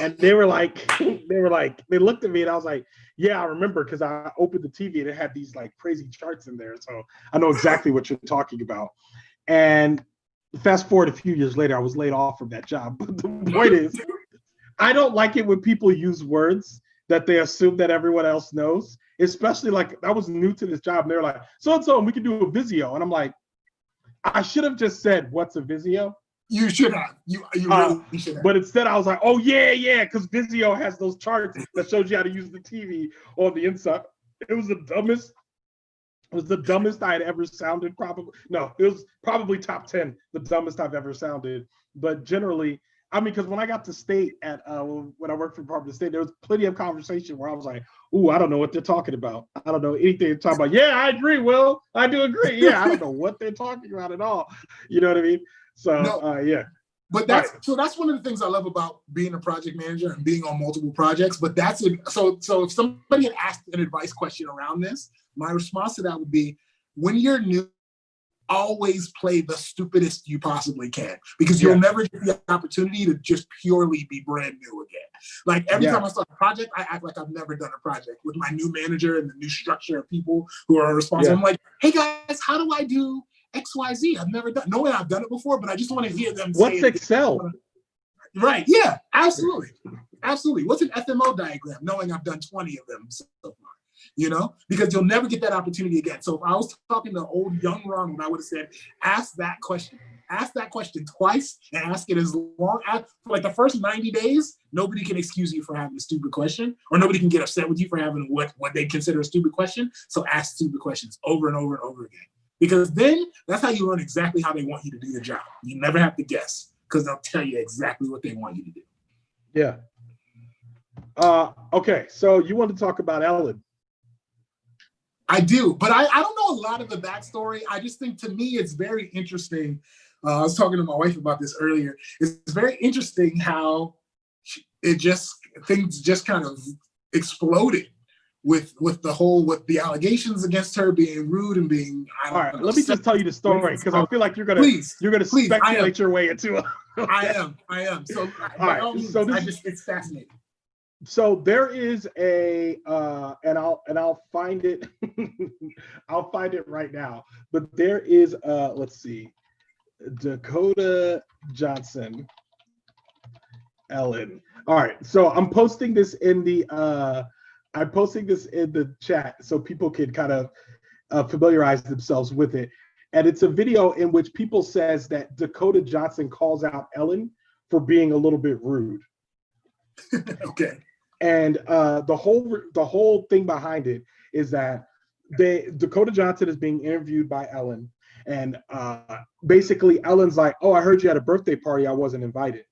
And they looked at me, and I was like, yeah, I remember, because I opened the TV and it had these like crazy charts in there. So I know exactly what you're talking about. And fast forward a few years later, I was laid off from that job. But the point is, I don't like it when people use words that they assume that everyone else knows, especially like I was new to this job and they're like, so we can do a Visio. And I'm like, I should have just said, what's a Visio? You should have. You really should have. But instead, I was like, oh, yeah, because Visio has those charts that shows you how to use the TV on the inside. It was the dumbest I had ever sounded, probably. No, it was probably top 10, the dumbest I've ever sounded. But generally, I mean, because when I got to state when I worked for Department of State, there was plenty of conversation where I was like, ooh, I don't know what they're talking about. I don't know anything they're talking about. Yeah, I agree, Will. I do agree. Yeah, I don't know what they're talking about at all. You know what I mean? So, yeah. But that's one of the things I love about being a project manager and being on multiple projects. But so if somebody had asked an advice question around this, my response to that would be, when you're new, always play the stupidest you possibly can, because you'll never get the opportunity to just purely be brand new again. Like every time I start a project, I act like I've never done a project with my new manager and the new structure of people who are responsible. I'm like, hey guys, how do I do XYZ? I've never done. No way I've done it before, but I just want to hear them. What's Excel? Right. Yeah. Absolutely. Absolutely. What's an FMO diagram? Knowing I've done 20 of them so far. Because you'll never get that opportunity again. So if I was talking to old young Ron, I would have said, ask that question twice, and ask it as long as, for like the first 90 days, nobody can excuse you for having a stupid question, or nobody can get upset with you for having what they consider a stupid question. So ask stupid questions over and over and over again. Because then that's how you learn exactly how they want you to do the job. You never have to guess, because they'll tell you exactly what they want you to do. Yeah. Okay, so you want to talk about Ellen. I do, but I don't know a lot of the backstory. I just think, to me, it's very interesting. I was talking to my wife about this earlier. It's very interesting how things just kind of exploded with the allegations against her being rude and being. All right, let me just tell you the story, because I feel like you're gonna speculate your way into it. I am. So by all means, it's fascinating. So there is and I'll find it. I'll find it right now. But there is let's see, Dakota Johnson, Ellen. All right. So I'm posting this in the chat so people can kind of familiarize themselves with it. And it's a video in which people says that Dakota Johnson calls out Ellen for being a little bit rude. Okay. And the whole thing behind it is that Dakota Johnson is being interviewed by Ellen, and basically Ellen's like, "Oh, I heard you had a birthday party. I wasn't invited."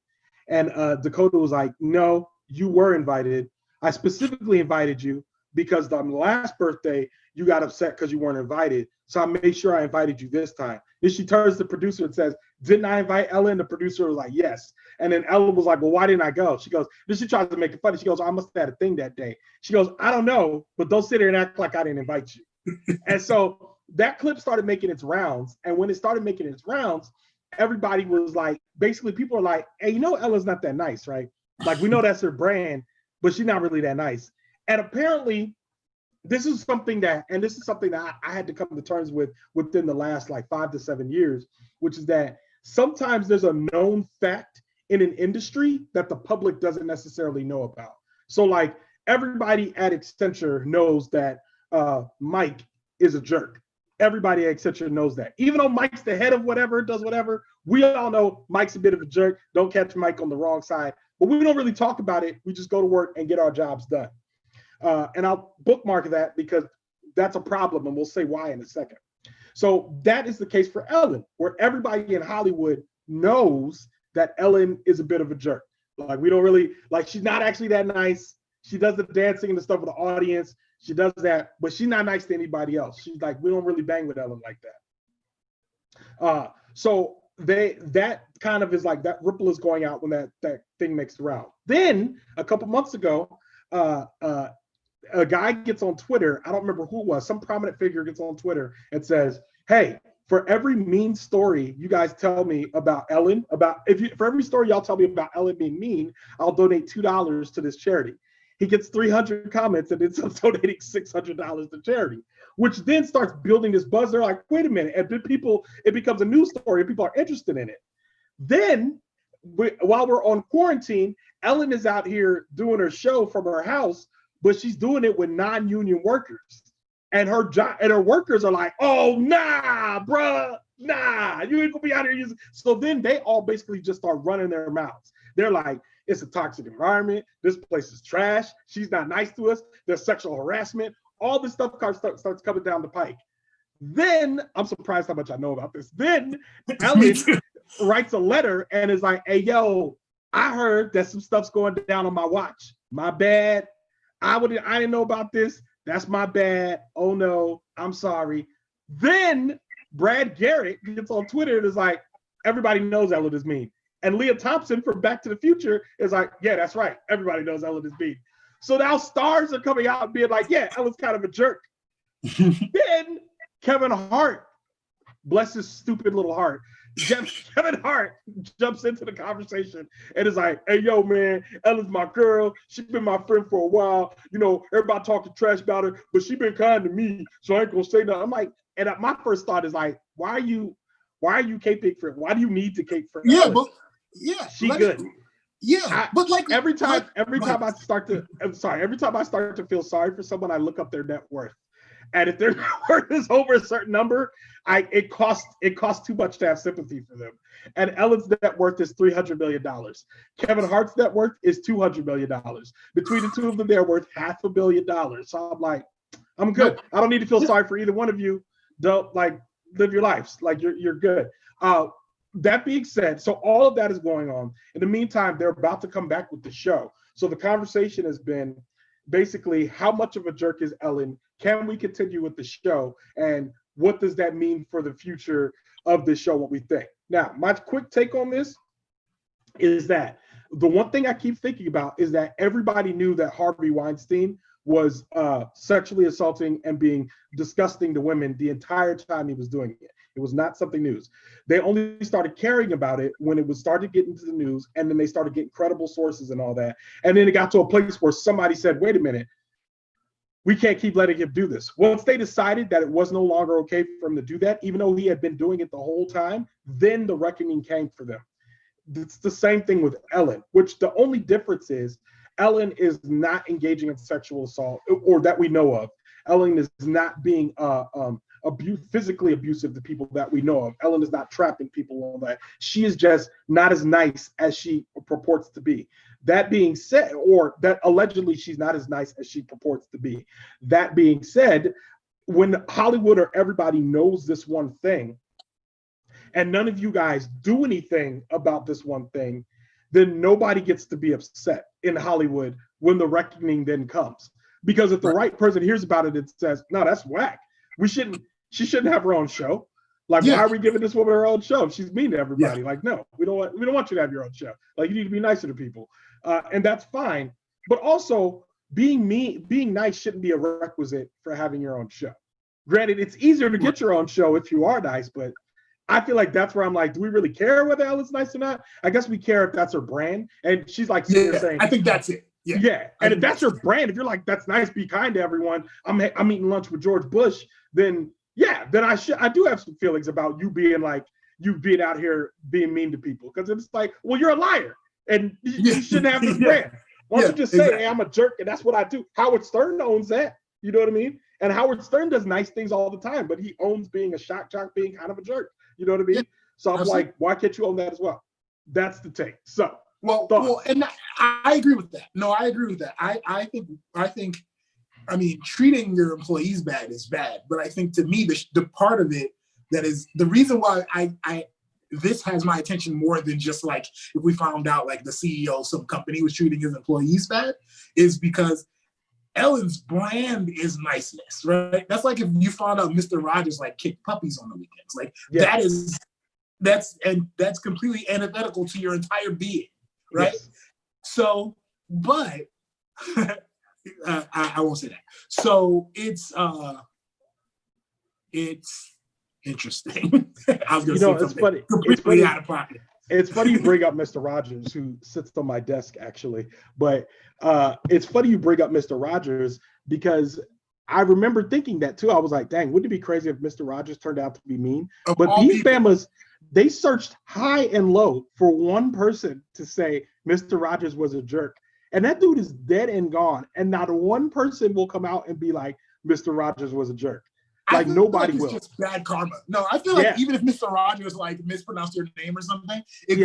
And Dakota was like, "No, you were invited. I specifically invited you because the last birthday you got upset because you weren't invited. So I made sure I invited you this time. Then she turns to the producer and says, didn't I invite Ellen? The producer was like, yes. And then Ellen was like, well, why didn't I go? She goes, then she tries to make it funny. She goes, I must have had a thing that day. She goes, I don't know, but don't sit here and act like I didn't invite you. And so that clip started making its rounds. And when it started making its rounds, everybody was like, basically people are like, hey, you know, Ellen's not that nice, right? Like, we know that's her brand, but she's not really that nice. And apparently, this is something that I had to come to terms with within the last like 5 to 7 years, which is that sometimes there's a known fact in an industry that the public doesn't necessarily know about. So like everybody at Accenture knows that Mike is a jerk. Everybody at Accenture knows that. Even though Mike's the head of whatever, does whatever, we all know Mike's a bit of a jerk. Don't catch Mike on the wrong side. But we don't really talk about it. We just go to work and get our jobs done. And I'll bookmark that because that's a problem, and we'll say why in a second. So that is the case for Ellen, where everybody in Hollywood knows that Ellen is a bit of a jerk. Like, we don't really, like, she's not actually that nice. She does the dancing and the stuff with the audience. She does that, but she's not nice to anybody else. She's like, we don't really bang with Ellen like that. So that kind of is like, that ripple is going out when that thing makes the round. Then a couple months ago, a guy gets on Twitter, I don't remember who it was, some prominent figure gets on Twitter and says, hey, for every mean story you guys tell me about Ellen, for every story y'all tell me about Ellen being mean, I'll donate $2 to this charity. He gets 300 comments and ends up donating $600 to charity, which then starts building this buzz. They're like, wait a minute. And then it becomes a news story and people are interested in it. Then while we're on quarantine, Ellen is out here doing her show from her house, but she's doing it with non-union workers. And her workers are like, oh, nah, bruh, nah, you ain't gonna be out here using. So then they all basically just start running their mouths. They're like, it's a toxic environment. This place is trash. She's not nice to us. There's sexual harassment. All this stuff starts coming down the pike. Then, I'm surprised how much I know about this. Then Ellen writes a letter and is like, hey, yo, I heard that some stuff's going down on my watch. My bad. I didn't know about this. That's my bad. Oh no, I'm sorry. Then Brad Garrett gets on Twitter and is like, everybody knows Ellen is mean. And Leah Thompson from Back to the Future is like, yeah, that's right. Everybody knows Ellen is mean. So now stars are coming out and being like, yeah, Ellen's kind of a jerk. Then Kevin Hart, bless his stupid little heart, Kevin Hart jumps into the conversation and is like, hey, yo, man, Ellen's my girl. She's been my friend for a while. You know, everybody talking trash about her, but she been kind to me, so I ain't gonna say nothing. I'm like, and my first thought is like, why are you caping for it? Why do you need to cape for Yeah, Ellen? but yeah, she good. But like every time I start to feel sorry for someone, I look up their net worth. And if their net worth is over a certain number, it costs too much to have sympathy for them. And Ellen's net worth is $300 million. Kevin Hart's net worth is $200 million. Between the two of them, they're worth $500 million. So I'm like, I'm good. I don't need to feel sorry for either one of you. Don't like live your lives. Like you're good. That being said, so all of that is going on. In the meantime, they're about to come back with the show. So the conversation has been basically, how much of a jerk is Ellen? Can we continue with the show? And what does that mean for the future of the show, what we think? Now, my quick take on this is that the one thing I keep thinking about is that everybody knew that Harvey Weinstein was sexually assaulting and being disgusting to women the entire time he was doing it. It was not something news. They only started caring about it when it was started getting to the news, and then they started getting credible sources and all that. And then it got to a place where somebody said, wait a minute, we can't keep letting him do this. Once they decided that it was no longer okay for him to do that, even though he had been doing it the whole time, then the reckoning came for them. It's the same thing with Ellen, which the only difference is Ellen is not engaging in sexual assault, or that we know of. Ellen is not being physically abusive to people that we know of. Ellen is not trapping people on that. She is just not as nice as she purports to be. That being said, or that allegedly she's not as nice as she purports to be. That being said, when Hollywood or everybody knows this one thing, and none of you guys do anything about this one thing, then nobody gets to be upset in Hollywood when the reckoning then comes. Because if the right person hears about it, it says, no, that's whack. She shouldn't have her own show. Like, why are we giving this woman her own show? She's mean to everybody. Yeah. Like, no, we don't want you to have your own show. Like, you need to be nicer to people. And that's fine. But also, being nice shouldn't be a requisite for having your own show. Granted, it's easier to get your own show if you are nice, but I feel like that's where I'm like, do we really care whether Ellen's nice or not? I guess we care if that's her brand. And she's like saying, I think that's it. Yeah. And if that's your brand, if you're like, that's nice, be kind to everyone, I'm eating lunch with George Bush, then I do have some feelings about you being out here being mean to people. Because it's like, well, you're a liar and you shouldn't have this brand. Why don't you just say, hey, I'm a jerk and that's what I do? Howard Stern owns that. You know what I mean? And Howard Stern does nice things all the time, but he owns being a shock jock, being kind of a jerk. You know what I mean? Yeah, so I'm like, why can't you own that as well? That's the take. So, and I agree with that. No, I agree with that. I think, treating your employees bad is bad. But I think to me, the part of it that is the reason why this has my attention more than just like if we found out like the CEO of some company was treating his employees bad is because Ellen's brand is niceness, right? That's like if you found out Mr. Rogers like kicked puppies on the weekends. Like that's completely antithetical to your entire being, right? Yes. So, but I won't say that. So it's interesting. I was going to say something funny. Completely out of pocket. It's funny you bring up Mr. Rogers, who sits on my desk, actually. But it's funny you bring up Mr. Rogers because I remember thinking that, too. I was like, dang, wouldn't it be crazy if Mr. Rogers turned out to be mean? But these Bamas, they searched high and low for one person to say Mr. Rogers was a jerk. And that dude is dead and gone. And not one person will come out and be like, Mr. Rogers was a jerk. Like nobody will. It's just bad karma. No, I feel like even if Mr. Rogers like mispronounced your name or something, if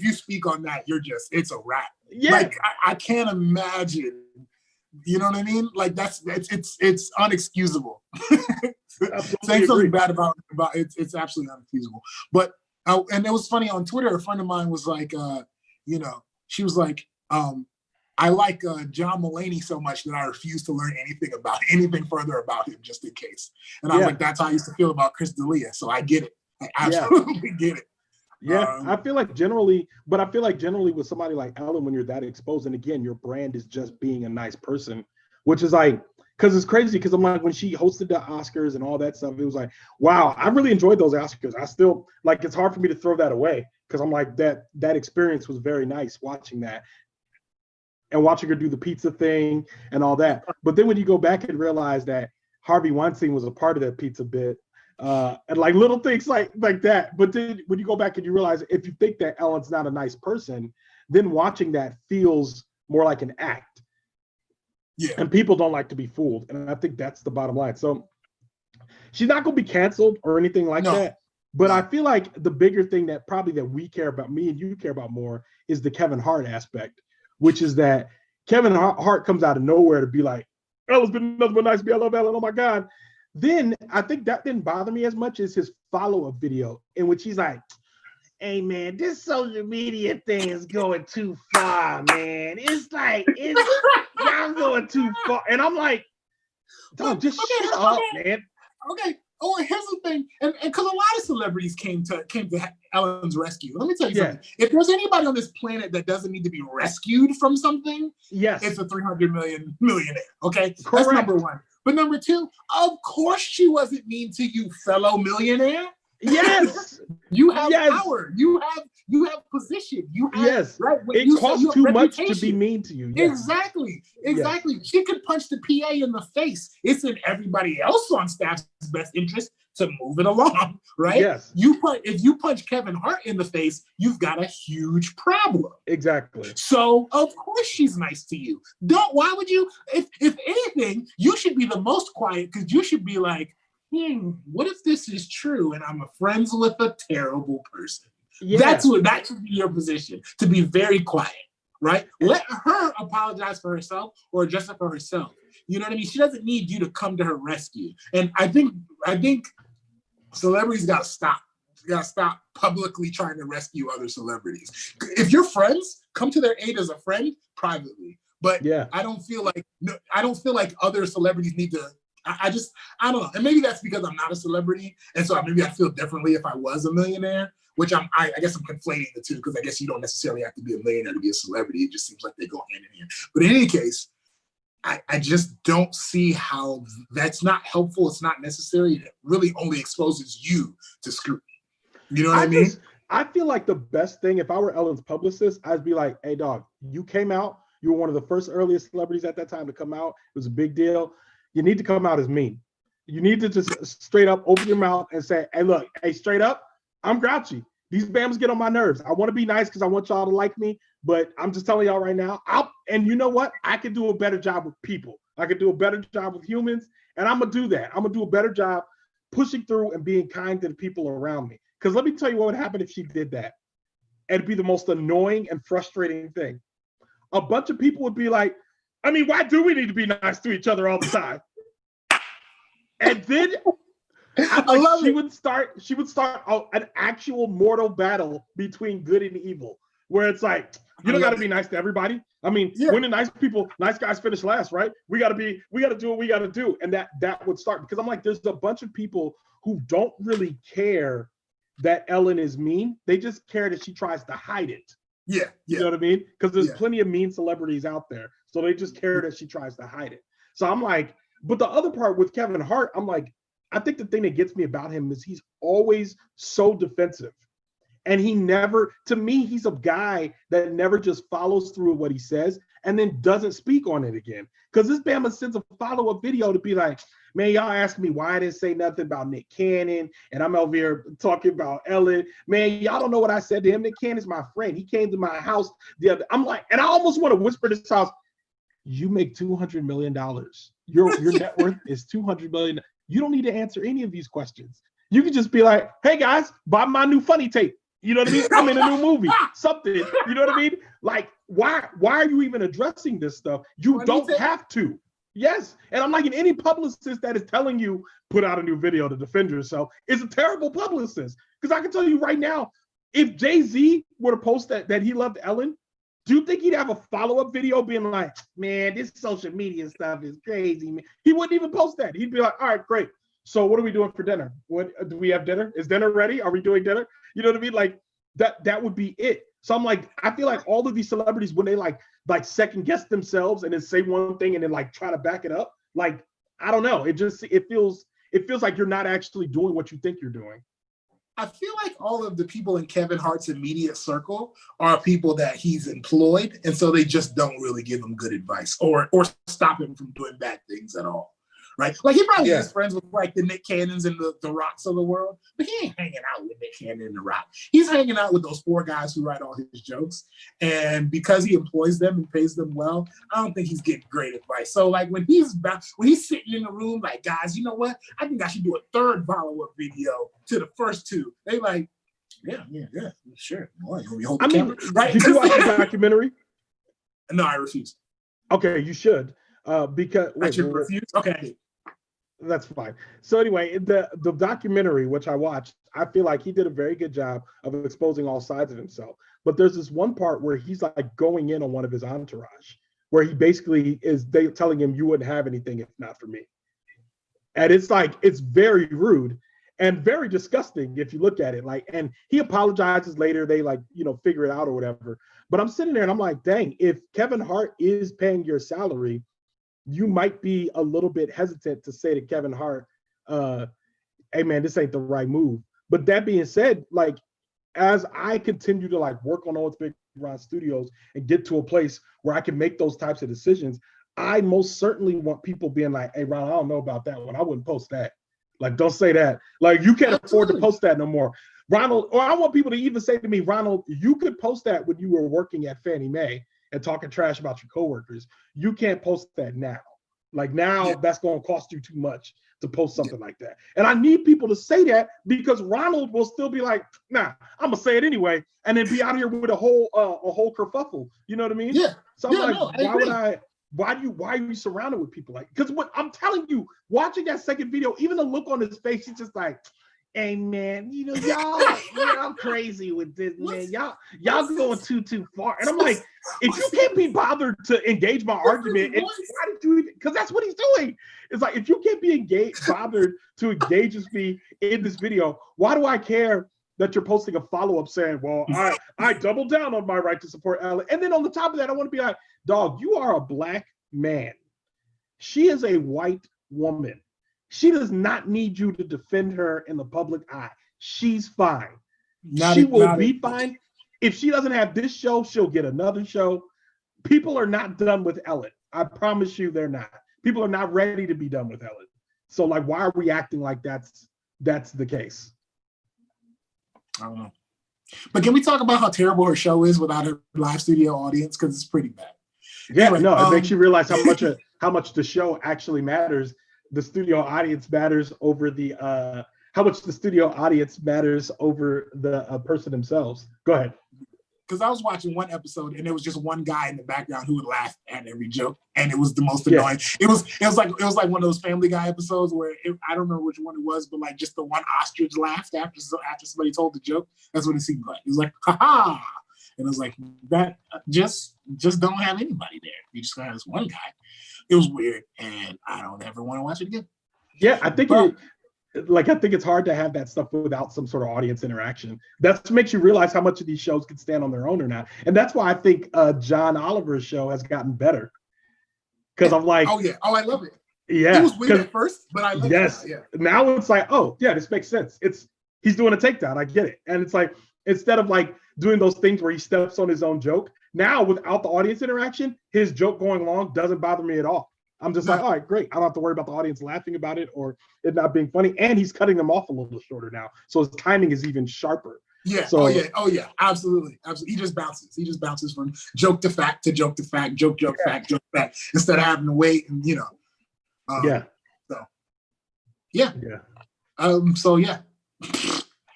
you speak on that, it's a wrap. Yeah. Like I can't imagine. You know what I mean? Like it's unexcusable. Saying something bad about it's absolutely unexcusable. But and it was funny on Twitter. A friend of mine was like, she was like, I like John Mulaney so much that I refuse to learn anything further about him just in case. And I was like, that's how I used to feel about Chris D'Elia. So I get it. I absolutely get it. Yeah, I feel like generally with somebody like Ellen, when you're that exposed, and again, your brand is just being a nice person, which is like, because it's crazy, because I'm like, when she hosted the Oscars and all that stuff, it was like, wow, I really enjoyed those Oscars. I still, like, it's hard for me to throw that away, because I'm like, that experience was very nice watching that. And watching her do the pizza thing and all that. But then when you go back and realize that Harvey Weinstein was a part of that pizza bit, and like little things like that. But then when you go back and you realize if you think that Ellen's not a nice person, then watching that feels more like an act. Yeah. And people don't like to be fooled. And I think that's the bottom line. So she's not going to be canceled or anything like that. But I feel like the bigger thing that we care about, me and you care about more, is the Kevin Hart aspect. Which is that Kevin Hart comes out of nowhere to be like, Ellen's been nothing but nice to be. I love Ellen. Oh my God. Then I think that didn't bother me as much as his follow-up video in which he's like, hey man, this social media thing is going too far, man. It's like, y'all going too far. And I'm like, don't just shut up, man. Okay. Oh, here's the thing, and because a lot of celebrities came to Ellen's rescue. Let me tell you something. If there's anybody on this planet that doesn't need to be rescued from something, it's a 300 million millionaire. Okay, correct. That's number one. But number two, of course she wasn't mean to you, fellow millionaire. Yes, you have power. You have position. You have right. It costs too much to be mean to you. Yes. Exactly. Yes. She could punch the PA in the face. It's in everybody else on staff's best interest to move it along, right? Yes. If you punch Kevin Hart in the face, you've got a huge problem. Exactly. So of course she's nice to you. Why would you? If anything, you should be the most quiet because you should be like, what if this is true and I'm friends with a terrible person? Yeah. That should be your position, to be very quiet, right? Let her apologize for herself or adjust it for herself. You know what I mean? She doesn't need you to come to her rescue. And I think celebrities got to stop. You got to stop publicly trying to rescue other celebrities. If you're friends, come to their aid as a friend privately. But yeah, I don't feel like other celebrities need to. I don't know. And maybe that's because I'm not a celebrity. And so maybe I'd feel differently if I was a millionaire, which I guess I'm conflating the two, because I guess you don't necessarily have to be a millionaire to be a celebrity. It just seems like they go hand in hand. But in any case, I just don't see how that's not helpful. It's not necessary. It really only exposes you to scrutiny. You know what I mean? I feel like the best thing, if I were Ellen's publicist, I'd be like, hey, dog, you came out. You were one of the first earliest celebrities at that time to come out. It was a big deal. You need to come out as me. You need to just straight up open your mouth and say, hey, look, hey, straight up, I'm grouchy. These Bams get on my nerves. I want to be nice because I want y'all to like me, but I'm just telling y'all right now, and you know what? I can do a better job with people. I can do a better job with humans, and I'm going to do that. I'm going to do a better job pushing through and being kind to the people around me. Because let me tell you what would happen if she did that. It'd be the most annoying and frustrating thing. A bunch of people would be like, I mean, why do we need to be nice to each other all the time? And then she would start an actual mortal battle between good and evil, where it's like, you don't got to be nice to everybody. I mean, when the nice guys finish last, right? We got to do what we got to do. And that would start, because I'm like, there's a bunch of people who don't really care that Ellen is mean. They just care that she tries to hide it. Yeah. You know what I mean? Because there's plenty of mean celebrities out there. So they just care that she tries to hide it. So I'm like, but the other part with Kevin Hart, I'm like, I think the thing that gets me about him is he's always so defensive. And he never, to me, he's a guy that never just follows through what he says and then doesn't speak on it again. Because this Bama sends a follow-up video to be like, man, y'all asked me why I didn't say nothing about Nick Cannon, and I'm over here talking about Ellen. Man, y'all don't know what I said to him. Nick Cannon's my friend. He came to my house the other. I'm like, and I almost want to whisper to this house, you make $200 million. Your net worth is $200 million. You don't need to answer any of these questions. You can just be like, hey guys, buy my new funny tape. You know what I mean? I'm in a new movie, something. You know what I mean? Like, why are you even addressing this stuff? You don't have to. Yes. And I'm like, in any publicist that is telling you put out a new video to defend yourself is a terrible publicist. Because I can tell you right now, if Jay-Z were to post that he loved Ellen, do you think he'd have a follow-up video being like, man, this social media stuff is crazy, man? He wouldn't even post that. He'd be like, all right, great. So what are we doing for dinner? What do we have dinner? Is dinner ready? Are we doing dinner? You know what I mean? Like that would be it. So I'm like, I feel like all of these celebrities, when they like second guess themselves and then say one thing and then like try to back it up, like, I don't know. It feels like you're not actually doing what you think you're doing. I feel like all of the people in Kevin Hart's immediate circle are people that he's employed, and so they just don't really give him good advice or stop him from doing bad things at all, right? Like, he probably is friends with like the Nick Cannons and the Rocks of the world, but he ain't hanging out with Nick Cannon and the Rock. He's hanging out with those 4 guys who write all his jokes, and because he employs them and pays them well, I don't think he's getting great advice. So like when he's sitting in the room, like, guys, you know what? I think I should do a 3rd follow-up video to the first 2. They like, yeah, sure. Boy, you hold the camera, right? Did you watch the documentary? No, I refused. Okay, you should. Because I should refuse. Okay. That's fine. So anyway, the documentary, which I watched, I feel like he did a very good job of exposing all sides of himself. But there's this one part where he's like going in on one of his entourage, where he basically they telling him, you wouldn't have anything if not for me. And it's like, it's very rude and very disgusting if you look at it. Like, and he apologizes later. They like, figure it out or whatever. But I'm sitting there and I'm like, dang, if Kevin Hart is paying your salary, you might be a little bit hesitant to say to Kevin Hart, hey man, this ain't the right move. But that being said, like, as I continue to like work on Owen's Big Ron Studios and get to a place where I can make those types of decisions, I most certainly want people being like, hey Ron, I don't know about that one. I wouldn't post that. Like, don't say that. Like, you can't afford to post that no more. Ronald, or I want people to even say to me, Ronald, you could post that when you were working at Fannie Mae and talking trash about your coworkers. You can't post that now. Like, now that's going to cost you too much to post something like that. And I need people to say that, because Ronald will still be like, nah, I'm gonna say it anyway, and then be out here with a whole kerfuffle. You know what I mean? Yeah. So I'm like, why are you surrounded with people like? Because what I'm telling you, watching that second video, even the look on his face, he's just like, hey man, y'all crazy with this, man. Y'all going too far. And I'm like, if you can't be bothered to engage my argument, why did you? Because that's what he's doing. It's like, if you can't be bothered to engage with me in this video, why do I care that you're posting a follow-up saying, well, I double down on my right to support Ellen. And then on the top of that, I want to be like, dog, you are a black man. She is a white woman. She does not need you to defend her in the public eye. She's fine. She will be fine. If she doesn't have this show, she'll get another show. People are not done with Ellen. I promise you they're not. People are not ready to be done with Ellen. So like, why are we acting like that's the case? I don't know. But can we talk about how terrible her show is without her live studio audience? Because it's pretty bad. Yeah, anyway, no, it makes you realize how much the show actually matters. The studio audience matters over the how much the studio audience matters over the person themselves. Go ahead. Because I was watching one episode and there was just one guy in the background who would laugh at every joke, and it was the most annoying. It was like one of those Family Guy episodes where I don't remember which one it was, but like just the one ostrich laughed after somebody told the joke. That's what it seemed like. It was like, ha ha. And I was like, that just don't have anybody there. You just got this one guy. It was weird, and I don't ever want to watch it again. Yeah, I think it's hard to have that stuff without some sort of audience interaction. That makes you realize how much of these shows can stand on their own or not. And that's why I think John Oliver's show has gotten better. Because I'm like, oh yeah, I love it. Yeah, it was weird at first, but I love it. Yeah. Now it's like, oh yeah, this makes sense. He's doing a takedown. I get it. And it's like, instead of like doing those things where he steps on his own joke, now without the audience interaction, his joke going along doesn't bother me at all. I'm just like, all right, great. I don't have to worry about the audience laughing about it or it not being funny. And he's cutting them off a little shorter now, so his timing is even sharper. Yeah. So, oh yeah. Absolutely. He just bounces from joke to fact to joke to fact, joke, fact, joke, fact, instead of having to wait and yeah. So yeah. Yeah. So yeah.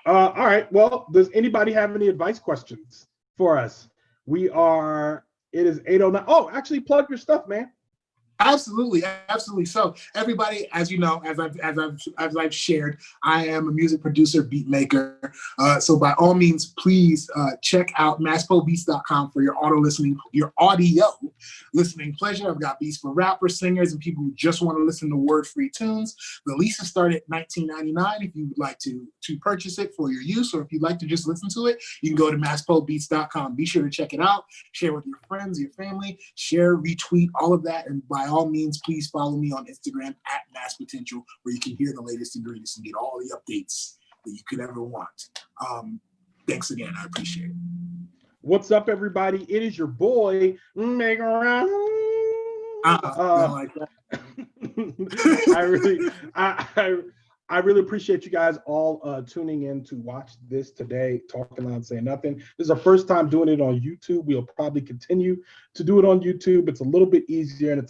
All right. Well, does anybody have any advice questions for us? It is 8:09. Oh, actually, plug your stuff, man. Absolutely. So everybody, as you know, as I've shared, I am a music producer, beat maker. So by all means, please check out masspobeats.com for your audio listening pleasure. I've got beats for rappers, singers, and people who just want to listen to word-free tunes. The leases start at $19.99 if you would like to purchase it for your use, or if you'd like to just listen to it, you can go to masspobeats.com. Be sure to check it out, share with your friends, your family, share, retweet, all of that, and by all means, please follow me on Instagram at Mass Potential, where you can hear the latest and greatest and get all the updates that you could ever want. Thanks again. I appreciate it. What's up, everybody? It is your boy, Make Around. Like that. I really appreciate you guys all tuning in to watch this today, Talking Loud, Saying Nothing. This is our first time doing it on YouTube. We'll probably continue to do it on YouTube. It's a little bit easier, and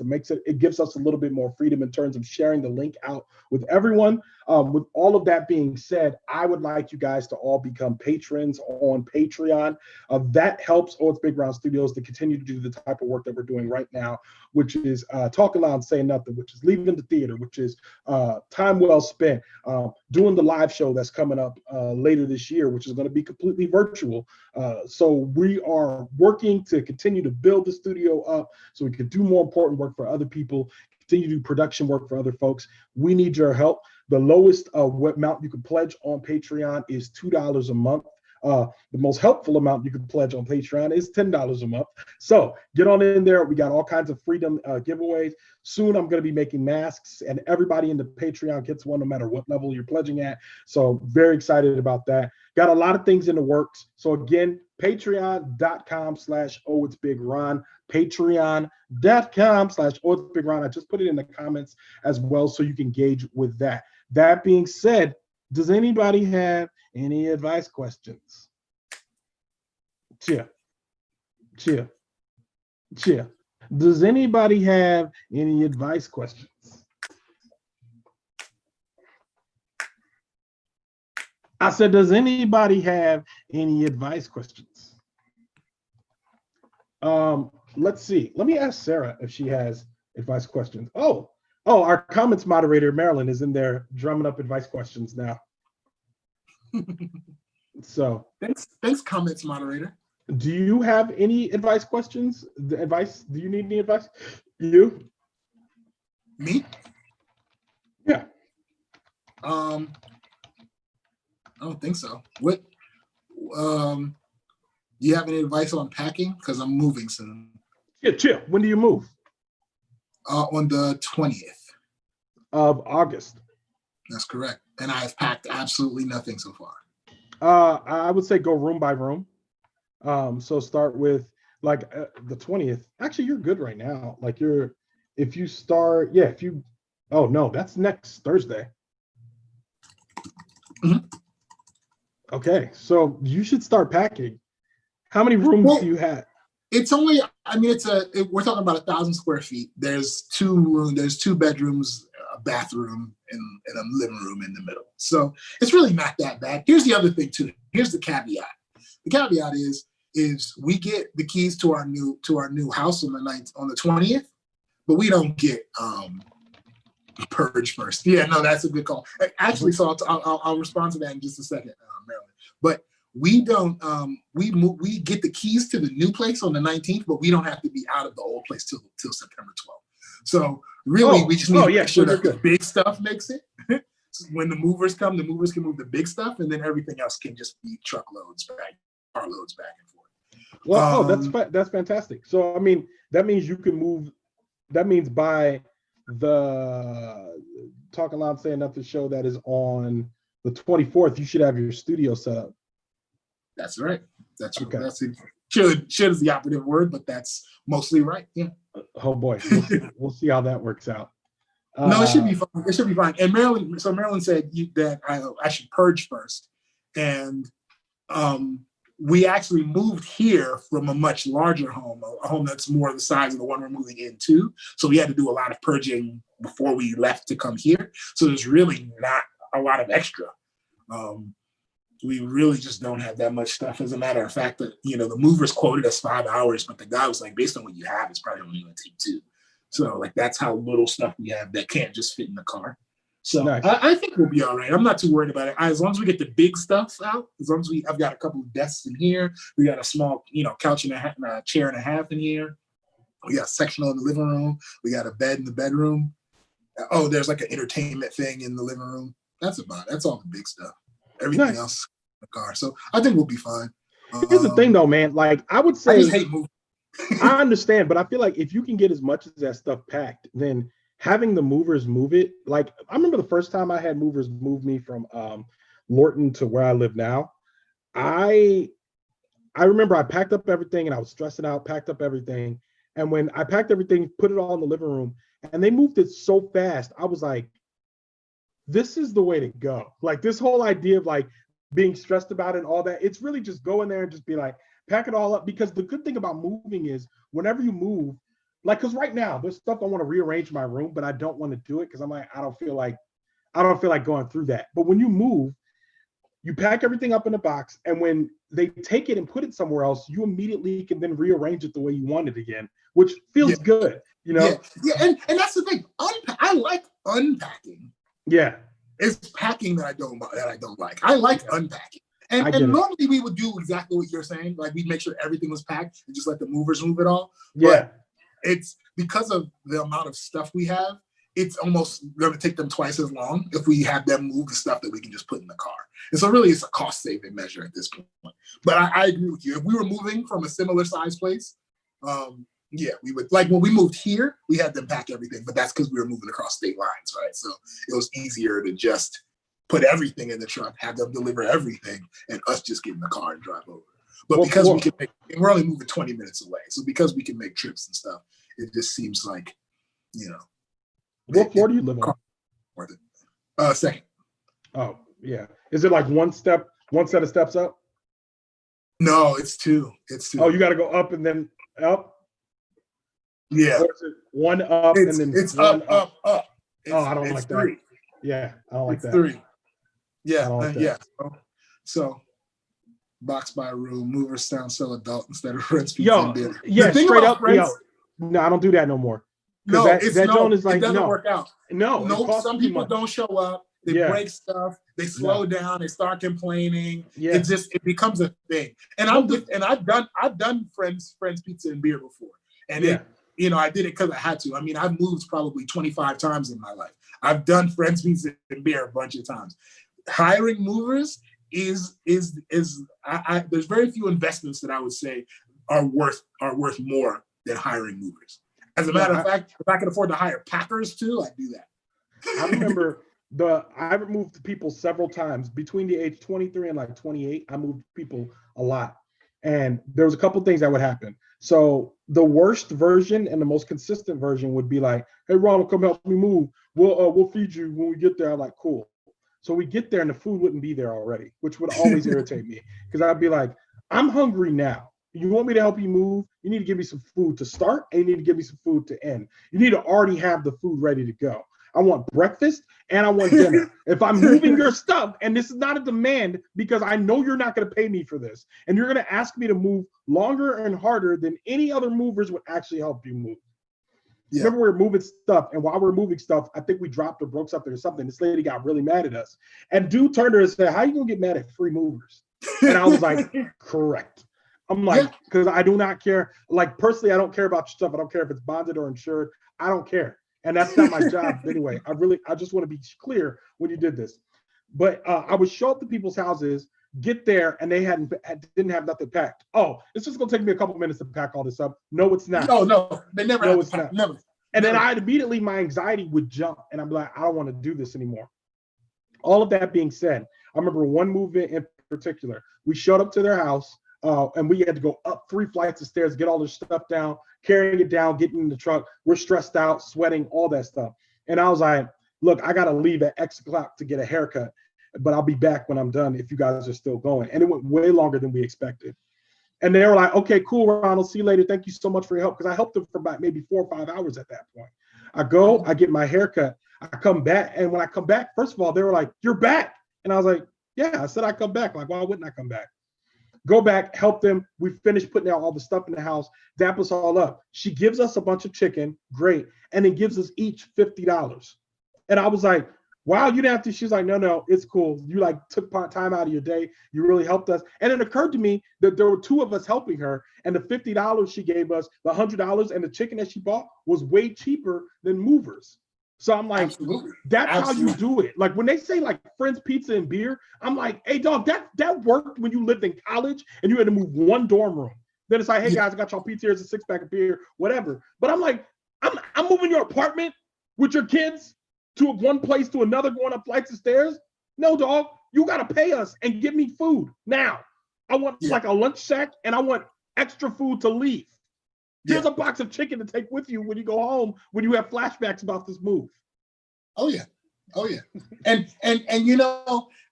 it gives us a little bit more freedom in terms of sharing the link out with everyone. With all of that being said, I would like you guys to all become patrons on Patreon. That helps Oh It's Big Round Studios to continue to do the type of work that we're doing right now, which is Talking Loud, Saying Nothing, which is leaving the theater, which is time well spent, doing the live show that's coming up later this year, which is going to be completely virtual. So we are working to continue to build the studio up so we can do more important work for other people, continue to do production work for other folks. We need your help. The lowest amount you can pledge on Patreon is $2 a month. The most helpful amount you can pledge on Patreon is $10 a month. So get on in there. We got all kinds of freedom giveaways. Soon I'm going to be making masks, and everybody in the Patreon gets one no matter what level you're pledging at. So very excited about that. Got a lot of things in the works. So again, patreon.com/ohitsbigron. Patreon.com/ohitsbigron. I just put it in the comments as well so you can engage with that. That being said, does anybody have any advice questions? Cheer. Does anybody have any advice questions? I said, does anybody have any advice questions? Let's see. Let me ask Sarah if she has advice questions. Oh, our comments moderator, Marilyn, is in there drumming up advice questions now. So thanks, comments moderator. Do you have any advice questions? Do you need any advice? You? Me? Yeah. I don't think so. What? Do you have any advice on packing? Because I'm moving soon. Yeah, chill. When do you move? On the 20th of August. That's correct. And I have packed absolutely nothing so far. I would say go room by room. So start with like the 20th. Actually, you're good right now. Like if you start, oh no, that's next Thursday. Mm-hmm. Okay, so you should start packing. How many rooms do you have? It's only, we're talking about 1,000 square feet. There's 2 rooms, there's 2 bedrooms, a bathroom, and a living room in the middle. So it's really not that bad. Here's the other thing too. Here's the caveat. The caveat is we get the keys to our new house on the 20th, but we don't get purge first. Yeah, no, that's a good call. Actually, so I'll respond to that in just a second, Marilyn. But we don't we get the keys to the new place on the 19th, but we don't have to be out of the old place till September 12th. So really, we just need to make sure that the big stuff makes it. When the movers come, the movers can move the big stuff, and then everything else can just be truckloads back, carloads back and forth. Well, that's fantastic. So I mean, that means you can move. That means by the Talkin Loud Sayin Nothin show that is on the 24th, you should have your studio set up. That's right. That's okay. That's it. Should is the operative word, but that's mostly right. Yeah. Oh boy, we'll see how that works out. No, it should be fine. It should be fine. And Marilyn said that I should purge first, and we actually moved here from a much larger home, a home that's more the size of the one we're moving into. So we had to do a lot of purging before we left to come here. So there's really not a lot of extra. We really just don't have that much stuff. As a matter of fact, the movers quoted us 5 hours, but the guy was like, based on what you have, it's probably only going to take 2. So like that's how little stuff we have that can't just fit in the car. So nice. I think we'll be all right. I'm not too worried about it. As long as we get the big stuff out, I've got a couple of desks in here. We got a small, couch and a chair and a half in here. We got a sectional in the living room. We got a bed in the bedroom. Oh, there's like an entertainment thing in the living room. That's all the big stuff. Everything else in the car. So I think we'll be fine. Here's the thing though, man. Like I would say, I just hate moving. I understand, but I feel like if you can get as much of that stuff packed, then having the movers move it. Like I remember the first time I had movers move me from Lorton to where I live now. I remember I packed up everything and I was stressing out, packed up everything. And when I packed everything, put it all in the living room, and they moved it so fast, I was like, this is the way to go. Like this whole idea of like being stressed about it and all that, it's really just go in there and just be like, pack it all up. Because the good thing about moving is whenever you move, like, because right now there's stuff I want to rearrange my room, but I don't want to do it because I'm like, I don't feel like going through that. But when you move, you pack everything up in a box, and when they take it and put it somewhere else, you immediately can then rearrange it the way you want it again, which feels good, Yeah, and that's the thing. I like unpacking. Yeah, it's packing that I don't like. I like unpacking. And normally we would do exactly what you're saying. Like we'd make sure everything was packed and just let the movers move it all. Yeah. But it's because of the amount of stuff we have, it's almost going to take them twice as long if we have them move the stuff that we can just put in the car. And so really it's a cost saving measure at this point. But I agree with you. If we were moving from a similar size place, we would, like when we moved here, we had them pack everything, but that's because we were moving across state lines, right? So it was easier to just put everything in the truck, have them deliver everything, and us just get in the car and drive over. But because we're only moving 20 minutes away, so because we can make trips and stuff, it just seems like, What floor do you live on? Worth it. Second. Oh, yeah. Is it like one set of steps up? No, it's 2. It's 2. Oh, you got to go up and then up? Yeah. Or is it one up and then it's one up. I don't like 3. that. Yeah, I don't like it's that. 3. Yeah, like yeah. So box by room, movers sound sell adult instead of rents. Yeah, straight up. No, I don't do that no more. No, that zone is like, it doesn't work out. No, some people don't show up. They break stuff. They slow down. They start complaining. Yeah. It becomes a thing. And I've done friends pizza and beer before. And I did it because I had to. I mean, I've moved probably 25 times in my life. I've done friends pizza and beer a bunch of times. Hiring movers is there's very few investments that I would say are worth more than hiring movers. As a matter of fact, if I could afford to hire packers too, I'd do that. I remember I moved people several times between the age 23 and like 28. I moved people a lot, and there was a couple things that would happen. So the worst version and the most consistent version would be like, "Hey, Ronald, come help me move. We'll feed you when we get there." I'm like, "Cool." So we get there and the food wouldn't be there already, which would always irritate me because I'd be like, "I'm hungry now. You want me to help you move? You need to give me some food to start, and you need to give me some food to end. You need to already have the food ready to go. I want breakfast and I want dinner. If I'm moving your stuff, and this is not a demand because I know you're not going to pay me for this, and you're going to ask me to move longer and harder than any other movers would actually help you move." Yeah. Remember, we were moving stuff, and while we were moving stuff, I think we dropped or broke something or something. This lady got really mad at us. And dude turned to her and said, "How are you going to get mad at free movers?" And I was like, correct. I'm like, because I do not care. Like, personally, I don't care about your stuff. I don't care if it's bonded or insured. I don't care. And that's not my job anyway. I just want to be clear when you did this. But I would show up to people's houses, get there, and they didn't have nothing packed. "Oh, it's just going to take me a couple minutes to pack all this up." No, it's not. No, they never. No, it's not. Never. And then my anxiety would jump, and I'm like, I don't want to do this anymore. All of that being said, I remember one movement in particular. We showed up to their house, and we had to go up 3 flights of stairs, get all their stuff down, carrying it down, getting in the truck. We're stressed out, sweating, all that stuff. And I was like, "Look, I got to leave at X o'clock to get a haircut, but I'll be back when I'm done if you guys are still going." And it went way longer than we expected. And they were like, "Okay, cool, Ronald, see you later. Thank you so much for your help." Because I helped them for about maybe 4 or 5 hours at that point. I go, I get my haircut, I come back. And when I come back, first of all, they were like, "You're back." And I was like, "Yeah, I said I'd come back. Like, why wouldn't I come back?" Go back, help them. We finished putting out all the stuff in the house, dap us all up. She gives us a bunch of chicken, great, and then gives us each $50. And I was like, "Wow, you didn't have to." She's like, no, it's cool. You like took time out of your day. You really helped us." And it occurred to me that there were 2 of us helping her, and the $50 she gave us, the $100 and the chicken that she bought was way cheaper than movers. So I'm like, that's how you do it. Like when they say like friends pizza and beer, I'm like, "Hey dog, that worked when you lived in college and you had to move 1 dorm room. Then it's like, "Hey guys, I got y'all pizza, here's a 6-pack of beer," whatever. But I'm like, I'm moving your apartment with your kids to one place to another, going up flights of stairs. No, dog, you got to pay us and give me food now. I want like a lunch sack, and I want extra food to leave. Here's a box of chicken to take with you when you go home, when you have flashbacks about this move. Oh yeah. And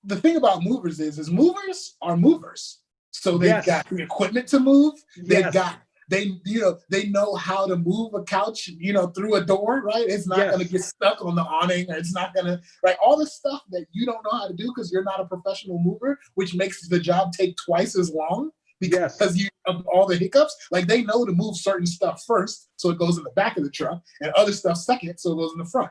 the thing about movers is movers are movers. So they've got the equipment to move. They know how to move a couch, through a door, right? It's not going to get stuck on the awning, or it's not going to, right? All the stuff that you don't know how to do because you're not a professional mover, which makes the job take twice as long because you have all the hiccups. Like they know to move certain stuff first, so it goes in the back of the truck, and other stuff second, so it goes in the front.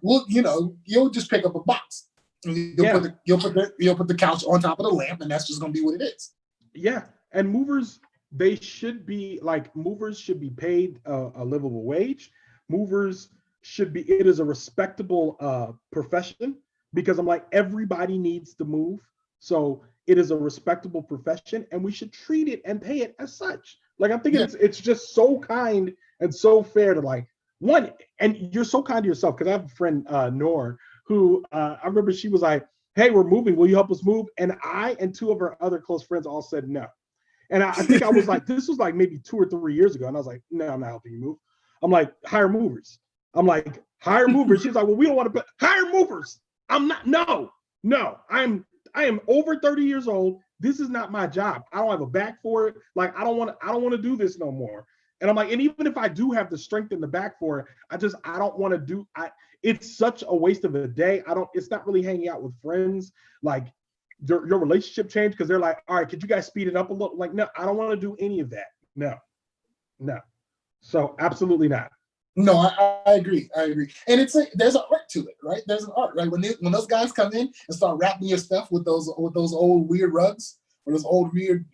Well, you'll just pick up a box. You'll put the couch on top of the lamp, and that's just going to be what it is. Yeah, and movers. Movers should be paid a livable wage. It is a respectable profession, because I'm like, everybody needs to move. So it is a respectable profession, and we should treat it and pay it as such. Like, I'm thinking it's just so kind and so fair to like, one, and you're so kind to yourself, because I have a friend, Nor, who I remember she was like, "Hey, we're moving. Will you help us move?" And I and 2 of her other close friends all said no. And I think I was like, this was like maybe 2 or 3 years ago. And I was like, "No, I'm not helping you move." I'm like, "Hire movers." I'm like, "Hire movers." She's like, "Well, we don't want to hire movers." I'm not, no. I am over 30 years old. This is not my job. I don't have a back for it. Like, I don't want to do this no more. And I'm like, and even if I do have the strength in the back for it, I don't want to do, it's such a waste of a day. It's not really hanging out with friends. Like, your relationship changed because they're like, "All right, could you guys speed it up a little?" Like, no, I don't want to do any of that. No. So absolutely not. No, I agree. I agree. And it's like there's an art to it, right? There's an art, right? When those guys come in and start wrapping your stuff with those old weird rugs or those old weird,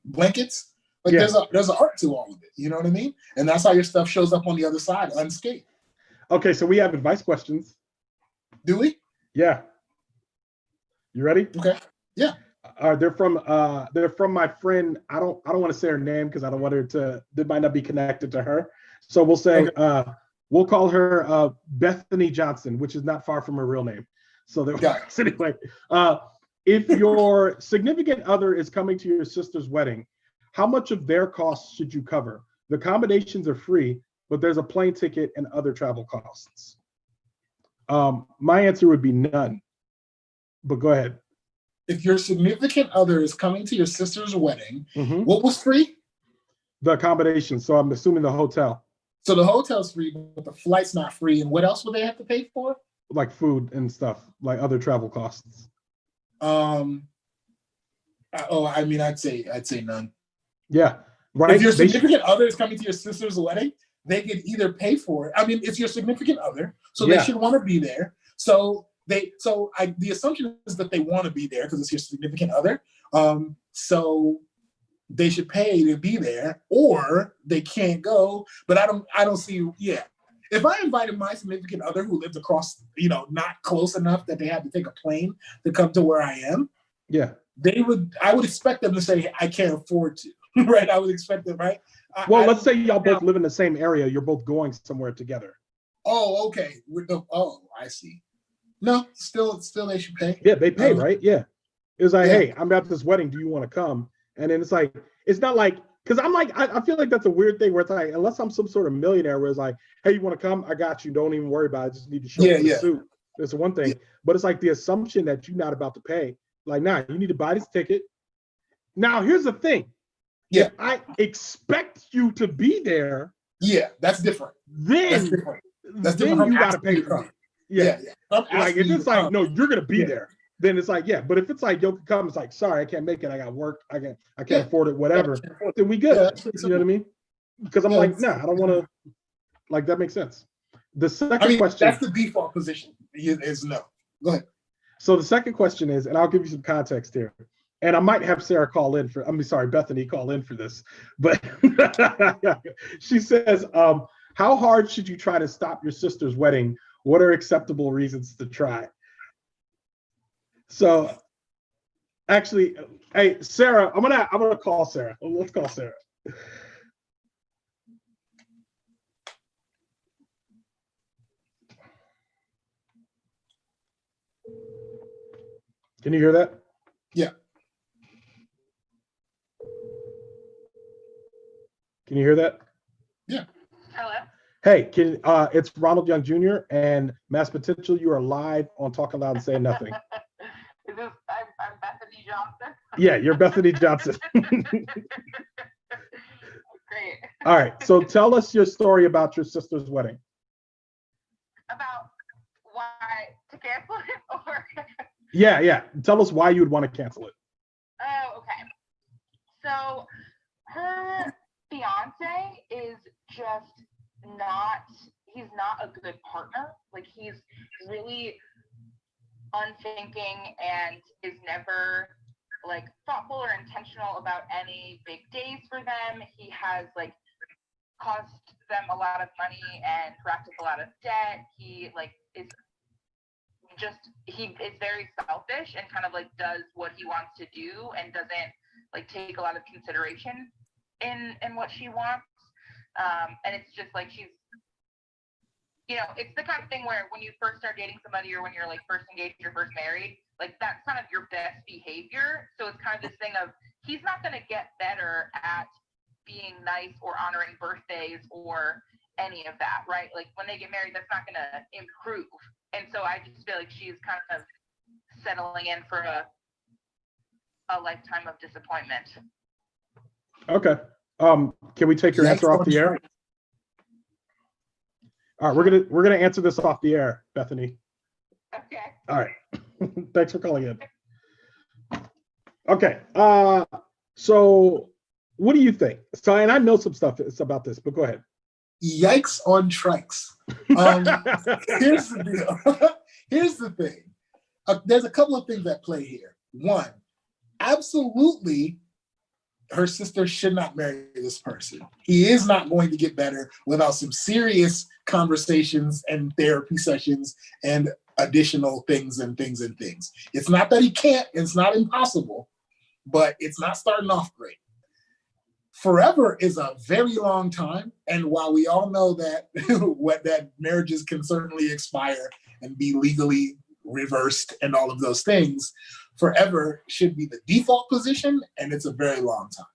blankets, like Yeah. there's an art to all of it. You know what I mean? And that's how your stuff shows up on the other side unscathed. Okay, so we have advice questions. Do we? Yeah. You ready? Okay. Yeah. They're from my friend. I don't want to say her name because I don't want her to. They might not be connected to her. So we'll say we'll call her Bethany Johnson, which is not far from her real name. So anyway, if your significant other is coming to your sister's wedding, how much of their costs should you cover? The accommodations are free, but there's a plane ticket and other travel costs. My answer would be none. But go ahead. If your significant other is coming to your sister's wedding, what was free? The accommodation. So I'm assuming the hotel. So the hotel's free, but the flight's not free. And what else would they have to pay for? Like food and stuff, like other travel costs. I'd say none. Yeah, right. If your significant other is coming to your sister's wedding, they could either pay for it. I mean, it's your significant other, so they should want to be there. So the assumption is that they want to be there because it's your significant other. So they should pay to be there, or they can't go. But I don't see. Yeah, if I invited my significant other who lived across, not close enough that they had to take a plane to come to where I am, yeah, I would expect them to say, I can't afford to, right? I would expect them, right? Let's say y'all both live in the same area. You're both going somewhere together. Oh, okay. I see. No, still they should pay. Yeah, they pay, right? Yeah. It was like, hey, I'm at this wedding. Do you want to come? And then it's like, it's not like, because I'm like, I feel like that's a weird thing where it's like, unless I'm some sort of millionaire where it's like, hey, you want to come? I got you. Don't even worry about it. Just need to show up in the suit. That's one thing. But it's like the assumption that you're not about to pay. Like, nah, you need to buy this ticket. Now, here's the thing. Yeah. If I expect you to be there. Yeah, that's different. Then you got to pay for it. Yeah. Like, if it's like, no, you're going to be there. Then it's like, yeah. But if it's like, yo, come, it's like, sorry, I can't make it. I got work. I can't afford it, whatever. Then we good. You know what I mean? Because I'm like, nah, I don't want to. Like, that makes sense. The second question. That's the default position is no. Go ahead. So the second question is, and I'll give you some context here. And I might have Sarah Bethany call in for this. But she says, how hard should you try to stop your sister's wedding? What are acceptable reasons to try? So actually, hey, Sarah, I'm gonna call Sarah. Let's call Sarah. Can you hear that? Yeah. Can you hear that? Yeah. Hello. Hey, it's Ronald Young Jr. and Mass Potential. You are live on Talking Loud and Saying Nothing. I'm Bethany Johnson? Yeah, you're Bethany Johnson. Great. All right. So tell us your story about your sister's wedding. About why to cancel it or? Yeah. Tell us why you would want to cancel it. Oh, okay. So her fiance is just he's not a good partner. Like, he's really unthinking and is never like thoughtful or intentional about any big days for them. He has like cost them a lot of money and racked up a lot of debt. He is very selfish and kind of like does what he wants to do and doesn't like take a lot of consideration in what she wants. And it's just like she's, it's the kind of thing where when you first start dating somebody or when you're like first engaged or first married, like that's kind of your best behavior. So it's kind of this thing of he's not going to get better at being nice or honoring birthdays or any of that, right? Like when they get married, that's not going to improve. And so I just feel like she's kind of settling in for a lifetime of disappointment. Okay. Can we take your answer off the air? All right, we're gonna answer this off the air, Bethany. Okay. All right. Thanks for calling in. Okay. So what do you think? So, and I know some stuff about this, but go ahead. Yikes on trikes. Here's the deal. Here's the thing. There's a couple of things at play here. One, absolutely, her sister should not marry this person. He is not going to get better without some serious conversations and therapy sessions and additional things and things and things. It's not that he can't, it's not impossible, but it's not starting off great. Forever is a very long time. And while we all know that that marriages can certainly expire and be legally reversed and all of those things, forever should be the default position, and it's a very long time.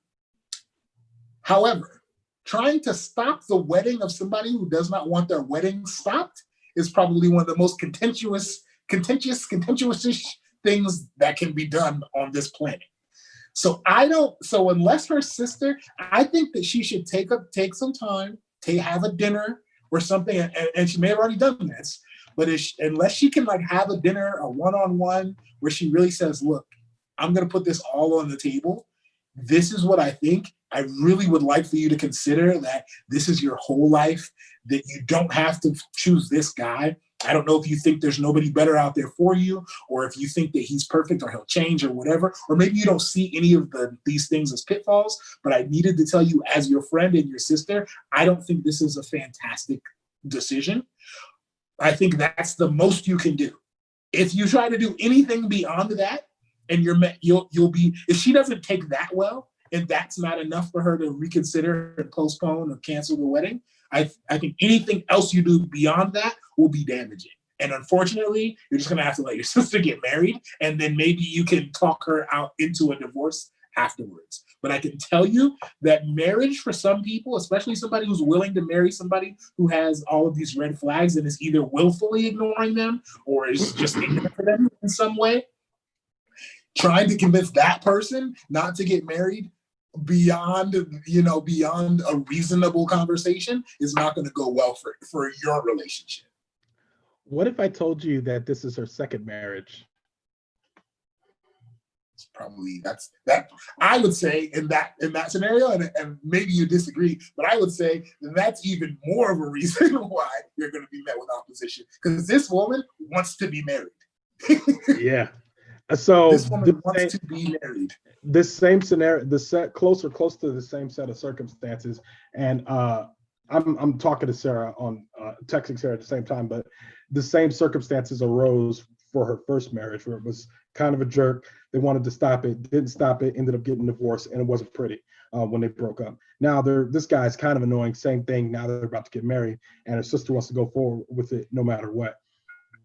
However, trying to stop the wedding of somebody who does not want their wedding stopped is probably one of the most contentious things that can be done on this planet. So unless her sister, I think that she should take some time to have a dinner or something, and she may have already done this, but unless she can like have a dinner, a one-on-one, where she really says, look, I'm going to put this all on the table. This is what I think. I really would like for you to consider that this is your whole life, that you don't have to choose this guy. I don't know if you think there's nobody better out there for you, or if you think that he's perfect or he'll change or whatever, or maybe you don't see any of these things as pitfalls, but I needed to tell you as your friend and your sister, I don't think this is a fantastic decision. I think that's the most you can do. If you try to do anything beyond that, and you'll be, if she doesn't take that well, and that's not enough for her to reconsider and postpone or cancel the wedding, I think anything else you do beyond that will be damaging. And unfortunately, you're just gonna have to let your sister get married, and then maybe you can talk her out into a divorce afterwards. But I can tell you that marriage for some people, especially somebody who's willing to marry somebody who has all of these red flags and is either willfully ignoring them or is just ignorant for them in some way, trying to convince that person not to get married beyond a reasonable conversation is not going to go well for your relationship. What if I told you that this is her second marriage? It's probably that I would say in that scenario, and maybe you disagree, but I would say that's even more of a reason why you're going to be met with opposition, because this woman wants to be married. Yeah. So this woman wants to be married. This same scenario, close to the same set of circumstances, and I'm talking to Sarah on texting Sarah at the same time, but the same circumstances arose for her first marriage, where it was kind of a jerk. They wanted to stop it, didn't stop it, ended up getting divorced, and it wasn't pretty when they broke up. Now this guy's kind of annoying. Same thing. Now they're about to get married, and her sister wants to go forward with it no matter what.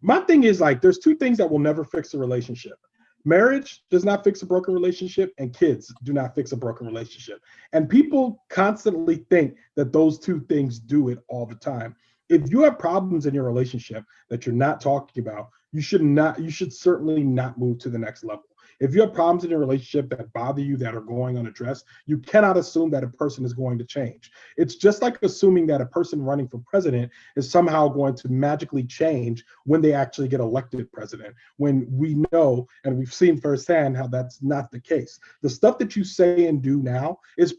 My thing is, like, there's two things that will never fix a relationship. Marriage does not fix a broken relationship, and kids do not fix a broken relationship. And people constantly think that those two things do it all the time. If you have problems in your relationship that you're not talking about, you should certainly not move to the next level. If you have problems in your relationship that bother you that are going unaddressed, you cannot assume that a person is going to change. It's just like assuming that a person running for president is somehow going to magically change when they actually get elected president, when we know and we've seen firsthand how that's not the case. The stuff that you say and do now is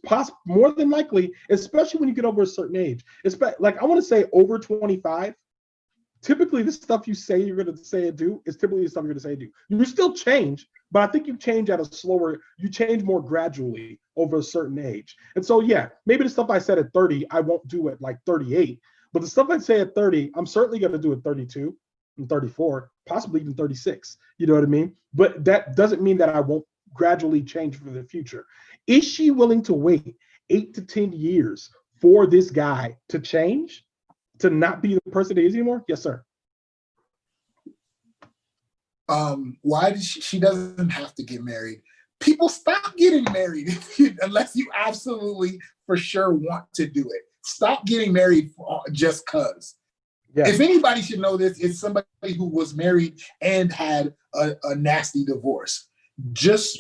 more than likely, especially when you get over a certain age. It's like, I want to say over 25, typically the stuff you say you're going to say and do is typically the stuff you're going to say and do. You still change, but I think you change you change more gradually over a certain age. And so, yeah, maybe the stuff I said at 30, I won't do at like 38, but the stuff I say at 30, I'm certainly going to do at 32 and 34, possibly even 36. You know what I mean? But that doesn't mean that I won't gradually change for the future. Is she willing to wait 8 to 10 years for this guy to change? To not be the person that is anymore? Yes, sir. Why does she doesn't have to get married? People stop getting married unless you absolutely for sure want to do it. Stop getting married just cause. Yeah. If anybody should know this, it's somebody who was married and had a nasty divorce. Just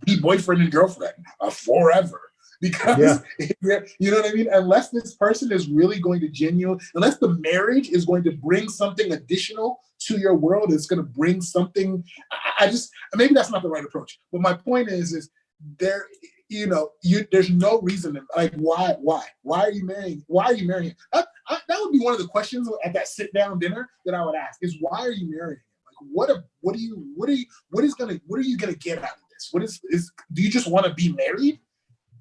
be boyfriend and girlfriend forever. Because you know what I mean? Unless this person is really going to unless the marriage is going to bring something additional to your world, it's going to bring something. Maybe that's not the right approach. But my point is there's no reason to, like, why are you marrying? Why are you marrying him? That would be one of the questions at that sit down dinner that I would ask is, why are you marrying him? Like, what are you gonna get out of this? Do you just want to be married?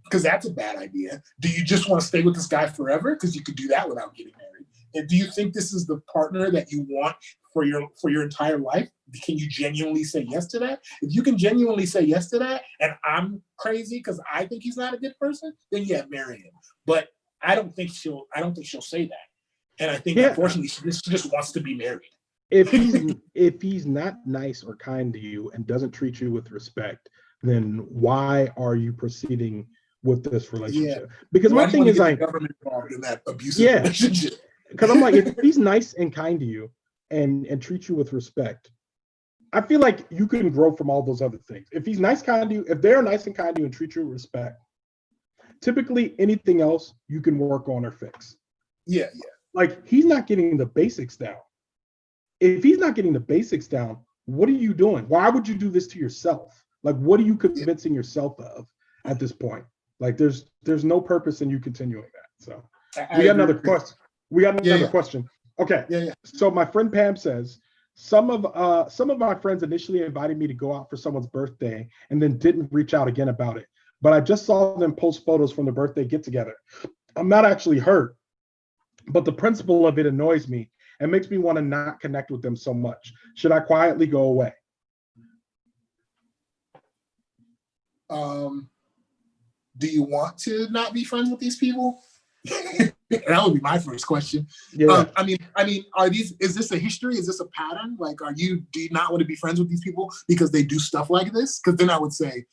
Because that's a bad idea. Do you just want to stay with this guy forever? Because you could do that without getting married. And do you think this is the partner that you want for your entire life? Can you genuinely say yes to that? If you can genuinely say yes to that, and I'm crazy because I think he's not a good person, then yeah, marry him. But I don't think she'll say that. And I think unfortunately she just wants to be married. If he's not nice or kind to you and doesn't treat you with respect, then why are you proceeding with this relationship? Because my thing is like government involved in that abusive relationship. Because I'm like, if he's nice and kind to you and treat you with respect, I feel like you can grow from all those other things. If he's nice, kind to you, if they're nice and kind to you and treat you with respect, typically anything else you can work on or fix. Yeah. Like, he's not getting the basics down. If he's not getting the basics down, what are you doing? Why would you do this to yourself? Like, what are you convincing yourself of at this point? Like, there's no purpose in you continuing that. So we got another question. Question. Okay. Yeah. So my friend Pam says, some of my friends initially invited me to go out for someone's birthday and then didn't reach out again about it. But I just saw them post photos from the birthday get together. I'm not actually hurt, but the principle of it annoys me and makes me want to not connect with them so much. Should I quietly go away? Do you want to not be friends with these people? That would be my first question. Yeah. I mean, is this a history? Is this a pattern? Like, do you not want to be friends with these people because they do stuff like this? Because then I'd say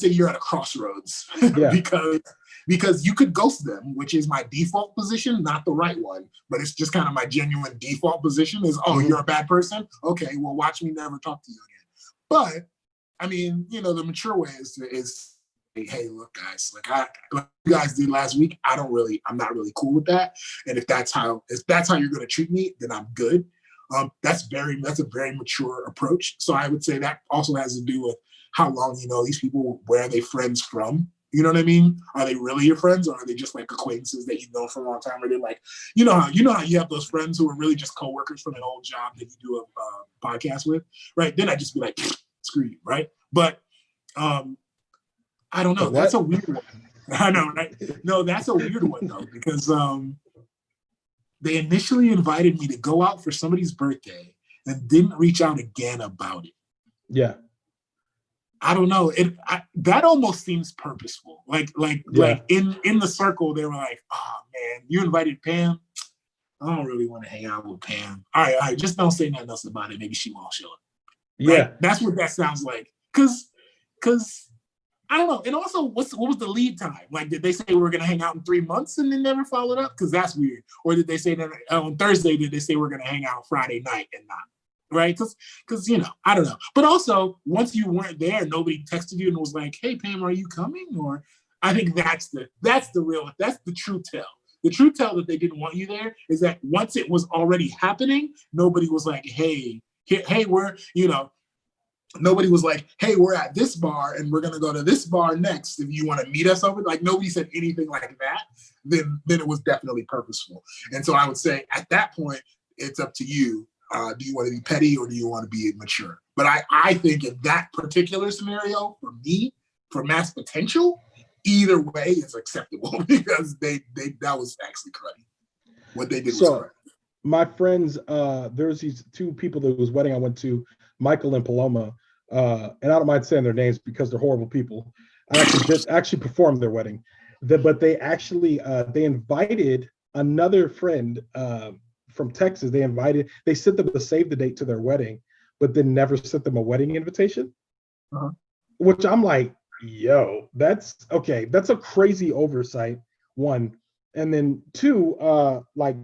you're at a crossroads. Yeah. because you could ghost them, which is my default position, not the right one, but it's just kind of my genuine default position is, you're a bad person? Okay, well, watch me never talk to you again. But I mean, the mature way is hey, look, guys, like you guys did last week, I'm not really cool with that. And if that's how you're going to treat me, then I'm good. That's a very mature approach. So I would say that also has to do with how long you know these people, where are they friends from? You know what I mean? Are they really your friends, or are they just like acquaintances that you've known for a long time? Or they're like, you know how you have those friends who are really just coworkers from an old job that you do a podcast with, right? Then I'd just be like, screw you, right? But I don't know. That's a weird one. I know, right? No, that's a weird one though, because they initially invited me to go out for somebody's birthday and didn't reach out again about it. Yeah. I don't know. That almost seems purposeful. Like in the circle, they were like, "Oh man, you invited Pam. I don't really want to hang out with Pam. All right, just don't say nothing else about it. Maybe she won't show up." Yeah, right? That's what that sounds like. Cause I don't know. And also, what was the lead time? Like, did they say we're gonna hang out in 3 months and then never followed up? Because that's weird. Or did they say that on Thursday? Did they say we're gonna hang out Friday night and not? Right? Because I don't know. But also, once you weren't there, nobody texted you and was like, "Hey Pam, are you coming?" Or I think that's the true tell. The true tell that they didn't want you there is that once it was already happening, nobody was like, "Hey, nobody was like, "Hey, we're at this bar and we're gonna go to this bar next. If you want to meet us over," like nobody said anything like that. Then it was definitely purposeful. And so I would say at that point, it's up to you. Do you want to be petty or do you want to be mature? But I think in that particular scenario, for me, for mass potential, either way is acceptable because that was actually cruddy. What they did was cruddy. My friends, there's these two people whose wedding I went to, Michael and Paloma, and I don't mind saying their names because they're horrible people. I actually performed their wedding, but they actually they invited another friend from Texas. They sent them a save the date to their wedding, but then never sent them a wedding invitation. Uh-huh. Which I'm like, yo, that's okay. That's a crazy oversight, one. And then two, like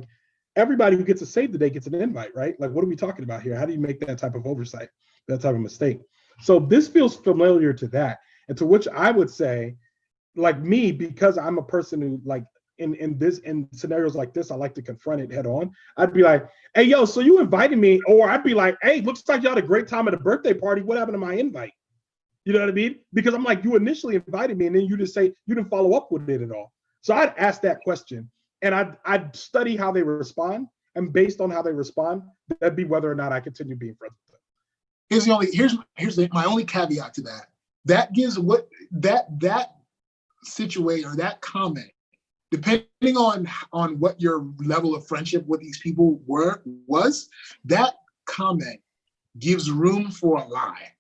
everybody who gets a save the date gets an invite, right? Like, what are we talking about here? How do you make that type of oversight, that type of mistake? So this feels familiar to that. And to which I would say, like me, because I'm a person who like, in scenarios like this, I like to confront it head on. I'd be like, "Hey, yo, so you invited me," or I'd be like, "Hey, looks like you had a great time at a birthday party. What happened to my invite?" You know what I mean? Because I'm like, you initially invited me and then you just say you didn't follow up with it at all. So I'd ask that question and I'd study how they respond. And based on how they respond, that'd be whether or not I continue being friends with them. Here's my only caveat to that. That gives what that situation or that comment, depending on what your level of friendship with these people was, that comment gives room for a lie,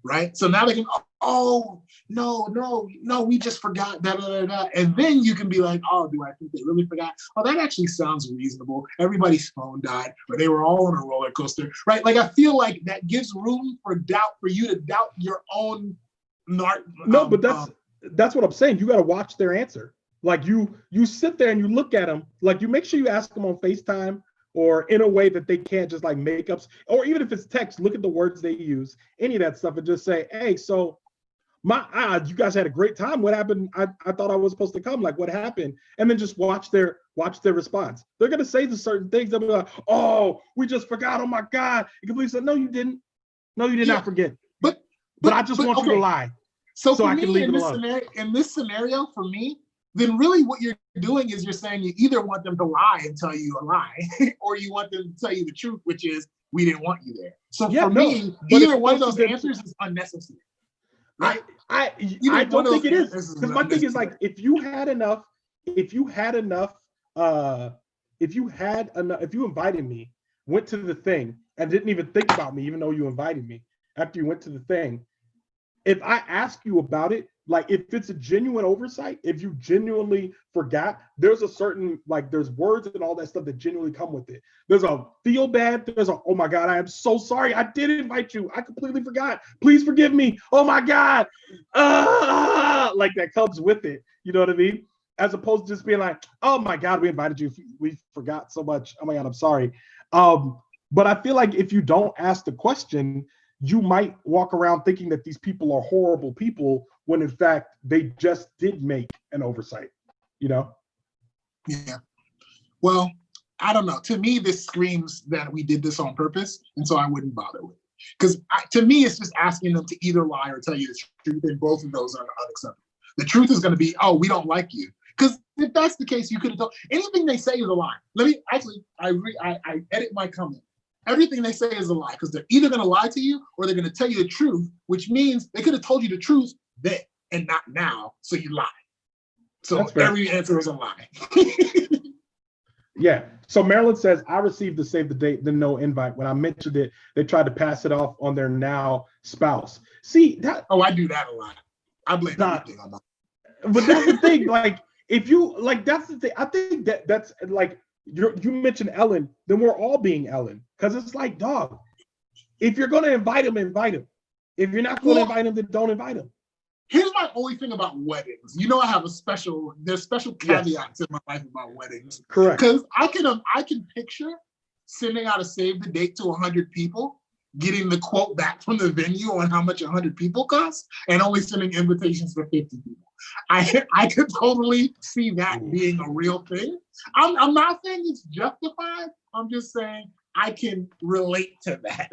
right? So now they can, oh, no, we just forgot, da, da, da, da. And then you can be like, oh, do I think they really forgot? Oh, that actually sounds reasonable. Everybody's phone died, or they were all on a roller coaster, right? Like, I feel like that gives room for you to doubt your own. No, but that's what I'm saying. You got to watch their answer. Like you sit there and you look at them, like you make sure you ask them on FaceTime or in a way that they can't just like make up, or even if it's text, look at the words they use, any of that stuff, and just say, hey, so you guys had a great time. What happened? I thought I was supposed to come. Like, what happened? And then just watch their response. They're gonna say the certain things. They'll be like, oh, we just forgot. Oh my God. You completely said, no, you didn't. No, you did not forget. But I just want you to lie. So for I can leave in this scenario, for me, then really what you're doing is you're saying you either want them to lie and tell you a lie, or you want them to tell you the truth, which is we didn't want you there. So for me, either one of those answers is unnecessary. Right? I don't think it is. Because my thing is like, if you invited me, went to the thing, and didn't even think about me, even though you invited me after you went to the thing, if I ask you about it, like if it's a genuine oversight, if you genuinely forgot, there's a certain, like there's words and all that stuff that genuinely come with it. There's a feel bad, there's a, oh my God, I am so sorry. I did invite you. I completely forgot. Please forgive me. Oh my God. Like that comes with it. You know what I mean? As opposed to just being like, oh my God, we invited you. We forgot so much. Oh my God, I'm sorry. But I feel like if you don't ask the question, you might walk around thinking that these people are horrible people when in fact they just did make an oversight, you know? Yeah. Well, I don't know. To me, this screams that we did this on purpose, and so I wouldn't bother with it. Because to me, it's just asking them to either lie or tell you the truth, and both of those are unacceptable. The truth is going to be, oh, we don't like you. Because if that's the case, you could have told anything they say is a lie. I edit my comment. Everything they say is a lie, because they're either going to lie to you or they're going to tell you the truth, which means they could have told you the truth then and not now, so you lie. So every answer is a lie. Yeah. So Marilyn says, I received the save the date, the no invite. When I mentioned it, they tried to pass it off on their now spouse. See that? Oh, I do that a lot. I blame everything on that. But that's the thing. Like, if you like, that's the thing. I think that's like. You mentioned Ellen, then we're all being Ellen, because it's like, dog, if you're going to invite him, invite him. If you're not going to invite him, then don't invite him. Here's my only thing about weddings. You know, I have there's special caveats in my life about weddings. Correct. Because I can picture sending out a save the date to 100 people, getting the quote back from the venue on how much 100 people cost, and only sending invitations for 50 people. I could totally see that being a real thing. I'm not saying it's justified. I'm just saying I can relate to that.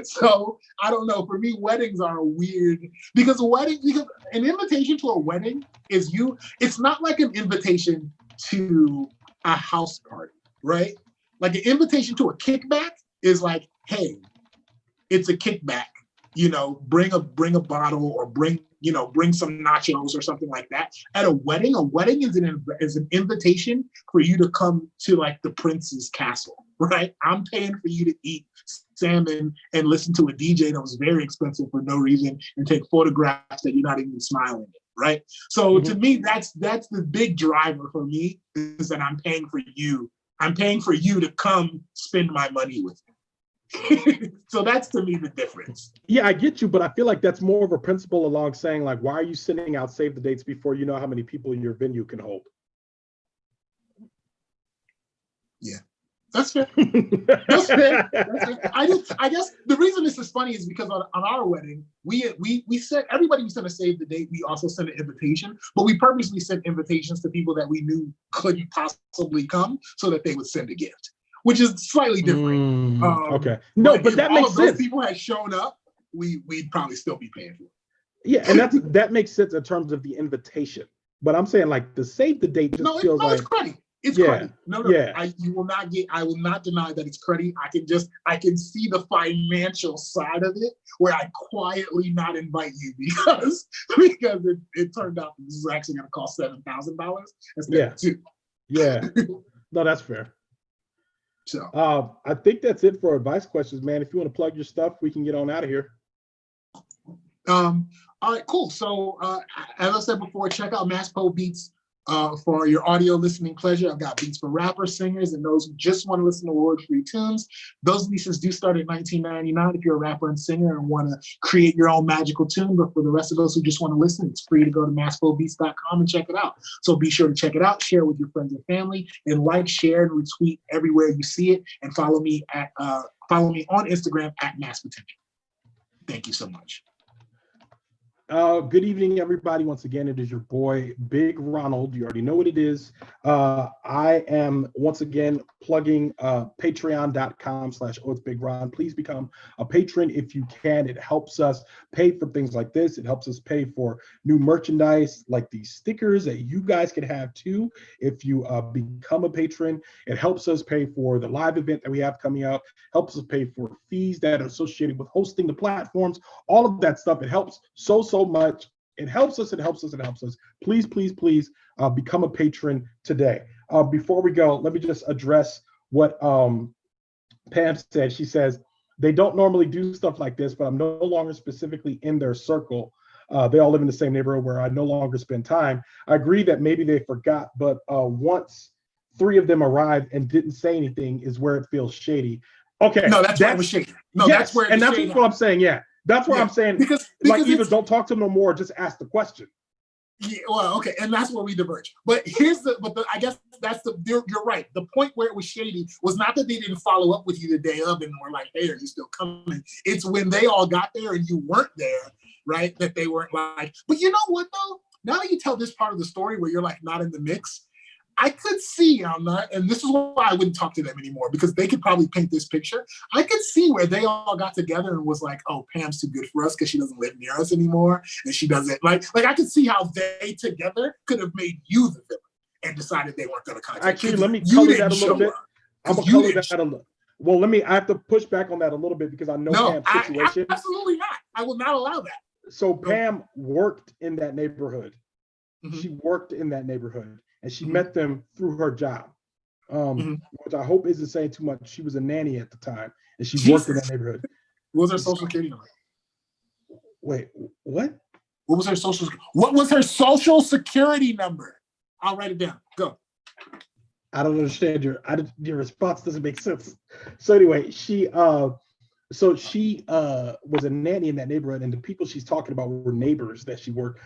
So I don't know. For me, weddings are weird because an invitation to a wedding it's not like an invitation to a house party, right? Like an invitation to a kickback is like, hey, it's a kickback. You know, bring a bottle or bring some nachos or something like that. At a wedding is an invitation for you to come to like the prince's castle, right? I'm paying for you to eat salmon and listen to a DJ that was very expensive for no reason and take photographs that you're not even smiling at, right? So to me, that's the big driver for me, is that I'm paying for you. I'm paying for you to come spend my money with me. So that's to me the difference. Yeah, I get you, but I feel like that's more of a principle along saying, like, why are you sending out save the dates before you know how many people your venue can hold? Yeah, that's fair. That's fair. I guess the reason this is funny is because on our wedding, we sent everybody. We sent a save the date. We also sent an invitation, but we purposely sent invitations to people that we knew couldn't possibly come, so that they would send a gift, which is slightly different. Okay. No, but that makes sense. If all those people had shown up, we'd probably still be paying for it. Yeah, and that makes sense in terms of the invitation. But I'm saying like the save the date just feels like it's cruddy. It's cruddy. No, you will not get. I will not deny that it's cruddy. I can see the financial side of it where I quietly not invite you because it turned out this is actually going to cost $7,000 instead of $2,000. Yeah, no, that's fair. So I think that's it for advice questions, man. If you want to plug your stuff, we can get on out of here. All right, cool. So as I said before, check out Masspo Beats for your audio listening pleasure. I've got beats for rappers, singers, and those who just want to listen to word-free tunes. Those leases do start at $19.99 if you're a rapper and singer and want to create your own magical tune. But for the rest of us who just want to listen, it's free to go to masspobeats.com and check it out. So be sure to check it out, share with your friends and family, and like, share, and retweet everywhere you see it. And follow me on Instagram at masspotential. Thank you so much. Good evening, everybody. Once again, it is your boy, Big Ronald. You already know what it is. I am once again plugging patreon.com/ohitsbigron. Please become a patron if you can. It helps us pay for things like this. It helps us pay for new merchandise like these stickers that you guys can have too if you become a patron. It helps us pay for the live event that we have coming up, helps us pay for fees that are associated with hosting the platforms, all of that stuff. It helps so much. It helps us. Please become a patron today. Before we go, let me just address what Pam said. She says they don't normally do stuff like this, but I'm no longer specifically in their circle. They all live in the same neighborhood where I no longer spend time. I agree that maybe they forgot, but once 3 of them arrived and didn't say anything is where it feels shady. Okay. No, that's where it was shady. No, yes, that's where and that's what I'm saying. Yeah. That's what I'm saying. Because like either don't talk to them no more, or just ask the question. Yeah, well, okay, and that's where we diverge. But I guess you're right. The point where it was shady was not that they didn't follow up with you the day of and were like, hey, are you still coming? It's when they all got there and you weren't there, right? That they weren't like, but you know what though? Now that you tell this part of the story where you're like not in the mix, I could see on that, and this is why I wouldn't talk to them anymore, because they could probably paint this picture. I could see where they all got together and was like, oh, Pam's too good for us because she doesn't live near us anymore, and she doesn't, like I could see how they together could have made you the villain and decided they weren't going to contact. Actually, let me color that a little bit. I'm going to color that a little. Well, I have to push back on that a little bit because I know Pam's situation. Absolutely not. I will not allow that. So Pam worked in that neighborhood. Mm-hmm. She worked in that neighborhood. And she met them through her job, which I hope isn't saying too much. She was a nanny at the time, and she worked in that neighborhood. What was her social security number? Wait, what? What was her social security number? I'll write it down. Go. I don't understand your response. Doesn't make sense. So anyway, she was a nanny in that neighborhood, and the people she's talking about were neighbors that she worked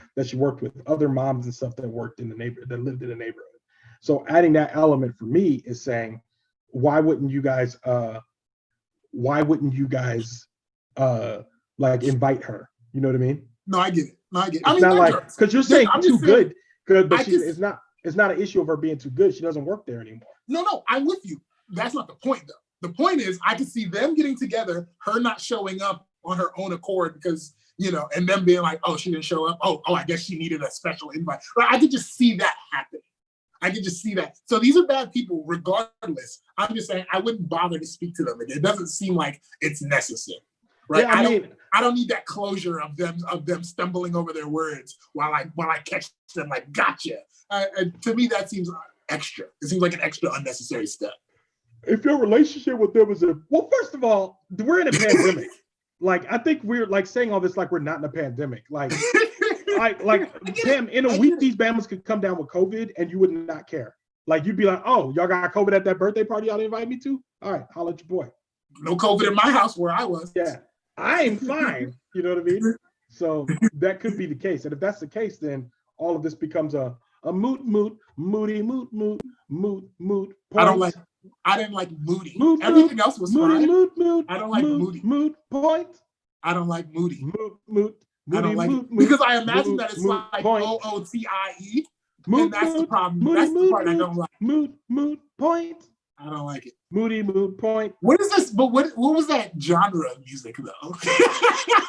with, other moms and stuff that worked in the neighborhood, that lived in the neighborhood. So adding that element for me is saying, why wouldn't you guys like invite her? You know what I mean? No, I get it. It's not like, because you're saying too good, but it's not an issue of her being too good. She doesn't work there anymore. No, I'm with you. That's not the point though. The point is, I could see them getting together, her not showing up on her own accord because, and them being like, oh, she didn't show up. Oh, I guess she needed a special invite. I could just see that happening. I could just see that. So these are bad people regardless. I'm just saying I wouldn't bother to speak to them. It doesn't seem like it's necessary. Right? Yeah, I don't need that closure of them stumbling over their words while I catch them like, gotcha. To me, that seems extra. It seems like an extra unnecessary step. If your relationship with them is first of all, we're in a pandemic. Like, I think we're like saying all this like we're not in a pandemic. Like Pam, in a week, these Bamas could come down with COVID and you would not care. Like, you'd be like, oh, y'all got COVID at that birthday party y'all didn't invite me to? All right, holla at your boy. No COVID in my house where I was. Yeah, I'm fine. You know what I mean? So that could be the case. And if that's the case, then all of this becomes a moody point. I didn't like moody. Everything else was fine. I don't like moody. Mood point. I don't like moody. Mood. I don't like it because I imagine that it's like OOTIE, and that's the problem. That's the part I don't like. Mood point. I don't like it. Moody mood point. What is this? But what was that genre of music though?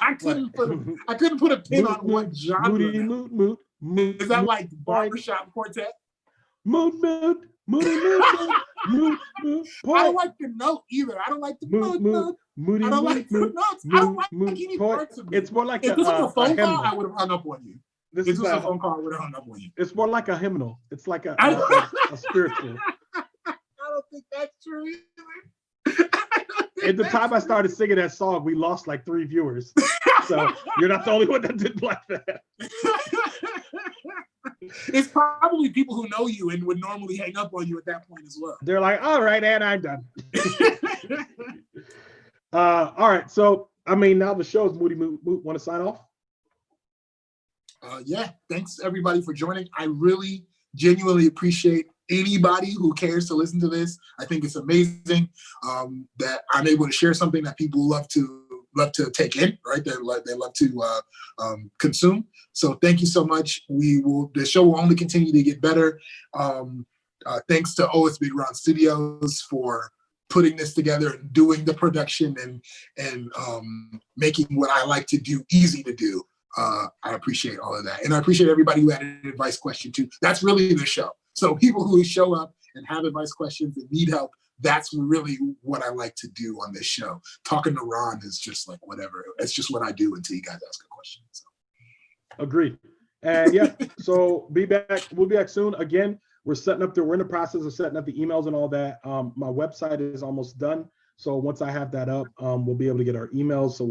I couldn't put a pin on what genre. Moody mood. Is that like barbershop quartet? Moody mood. I don't like the note either. I don't like the mood. Moody I don't like the notes. I don't like any parts of it. It's more like if this was a phone call, I would have hung up on you. If this was a phone call, I would have hung up on you. It's more like a hymnal. It's like a spiritual. I don't think that's true either. At the time I started singing that song, we lost like 3 viewers. So you're not the only one that didn't like that. It's probably people who know you and would normally hang up on you at that point as well. They're like, all right, and I'm done. All right. So, I mean, now the show is Moody Mood. Want to sign off? Yeah. Thanks, everybody, for joining. I really genuinely appreciate anybody who cares to listen to this. I think it's amazing that I'm able to share something that people love to take in, right? They love to consume. So thank you so much. The show will only continue to get better. Thanks to OS Big Round Studios for putting this together and doing the production and making what I like to do easy to do. I appreciate all of that. And I appreciate everybody who had an advice question too. That's really the show. So people who show up and have advice questions and need help, that's really what I like to do on this show. Talking to Ron is just like whatever. It's just what I do until you guys ask a question. So. Agreed. And yeah, so be back. We'll be back soon. Again, we're in the process of setting up the emails and all that. My website is almost done. So once I have that up, we'll be able to get our emails. So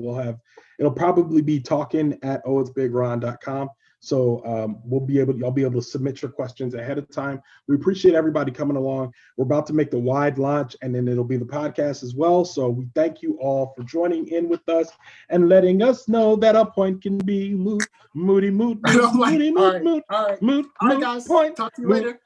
it'll probably be talkin@ohsbigron.com. So y'all be able to submit your questions ahead of time. We appreciate everybody coming along. We're about to make the wide launch, and then it'll be the podcast as well. So we thank you all for joining in with us and letting us know that a point can be moody. All right, guys. Talk to you later.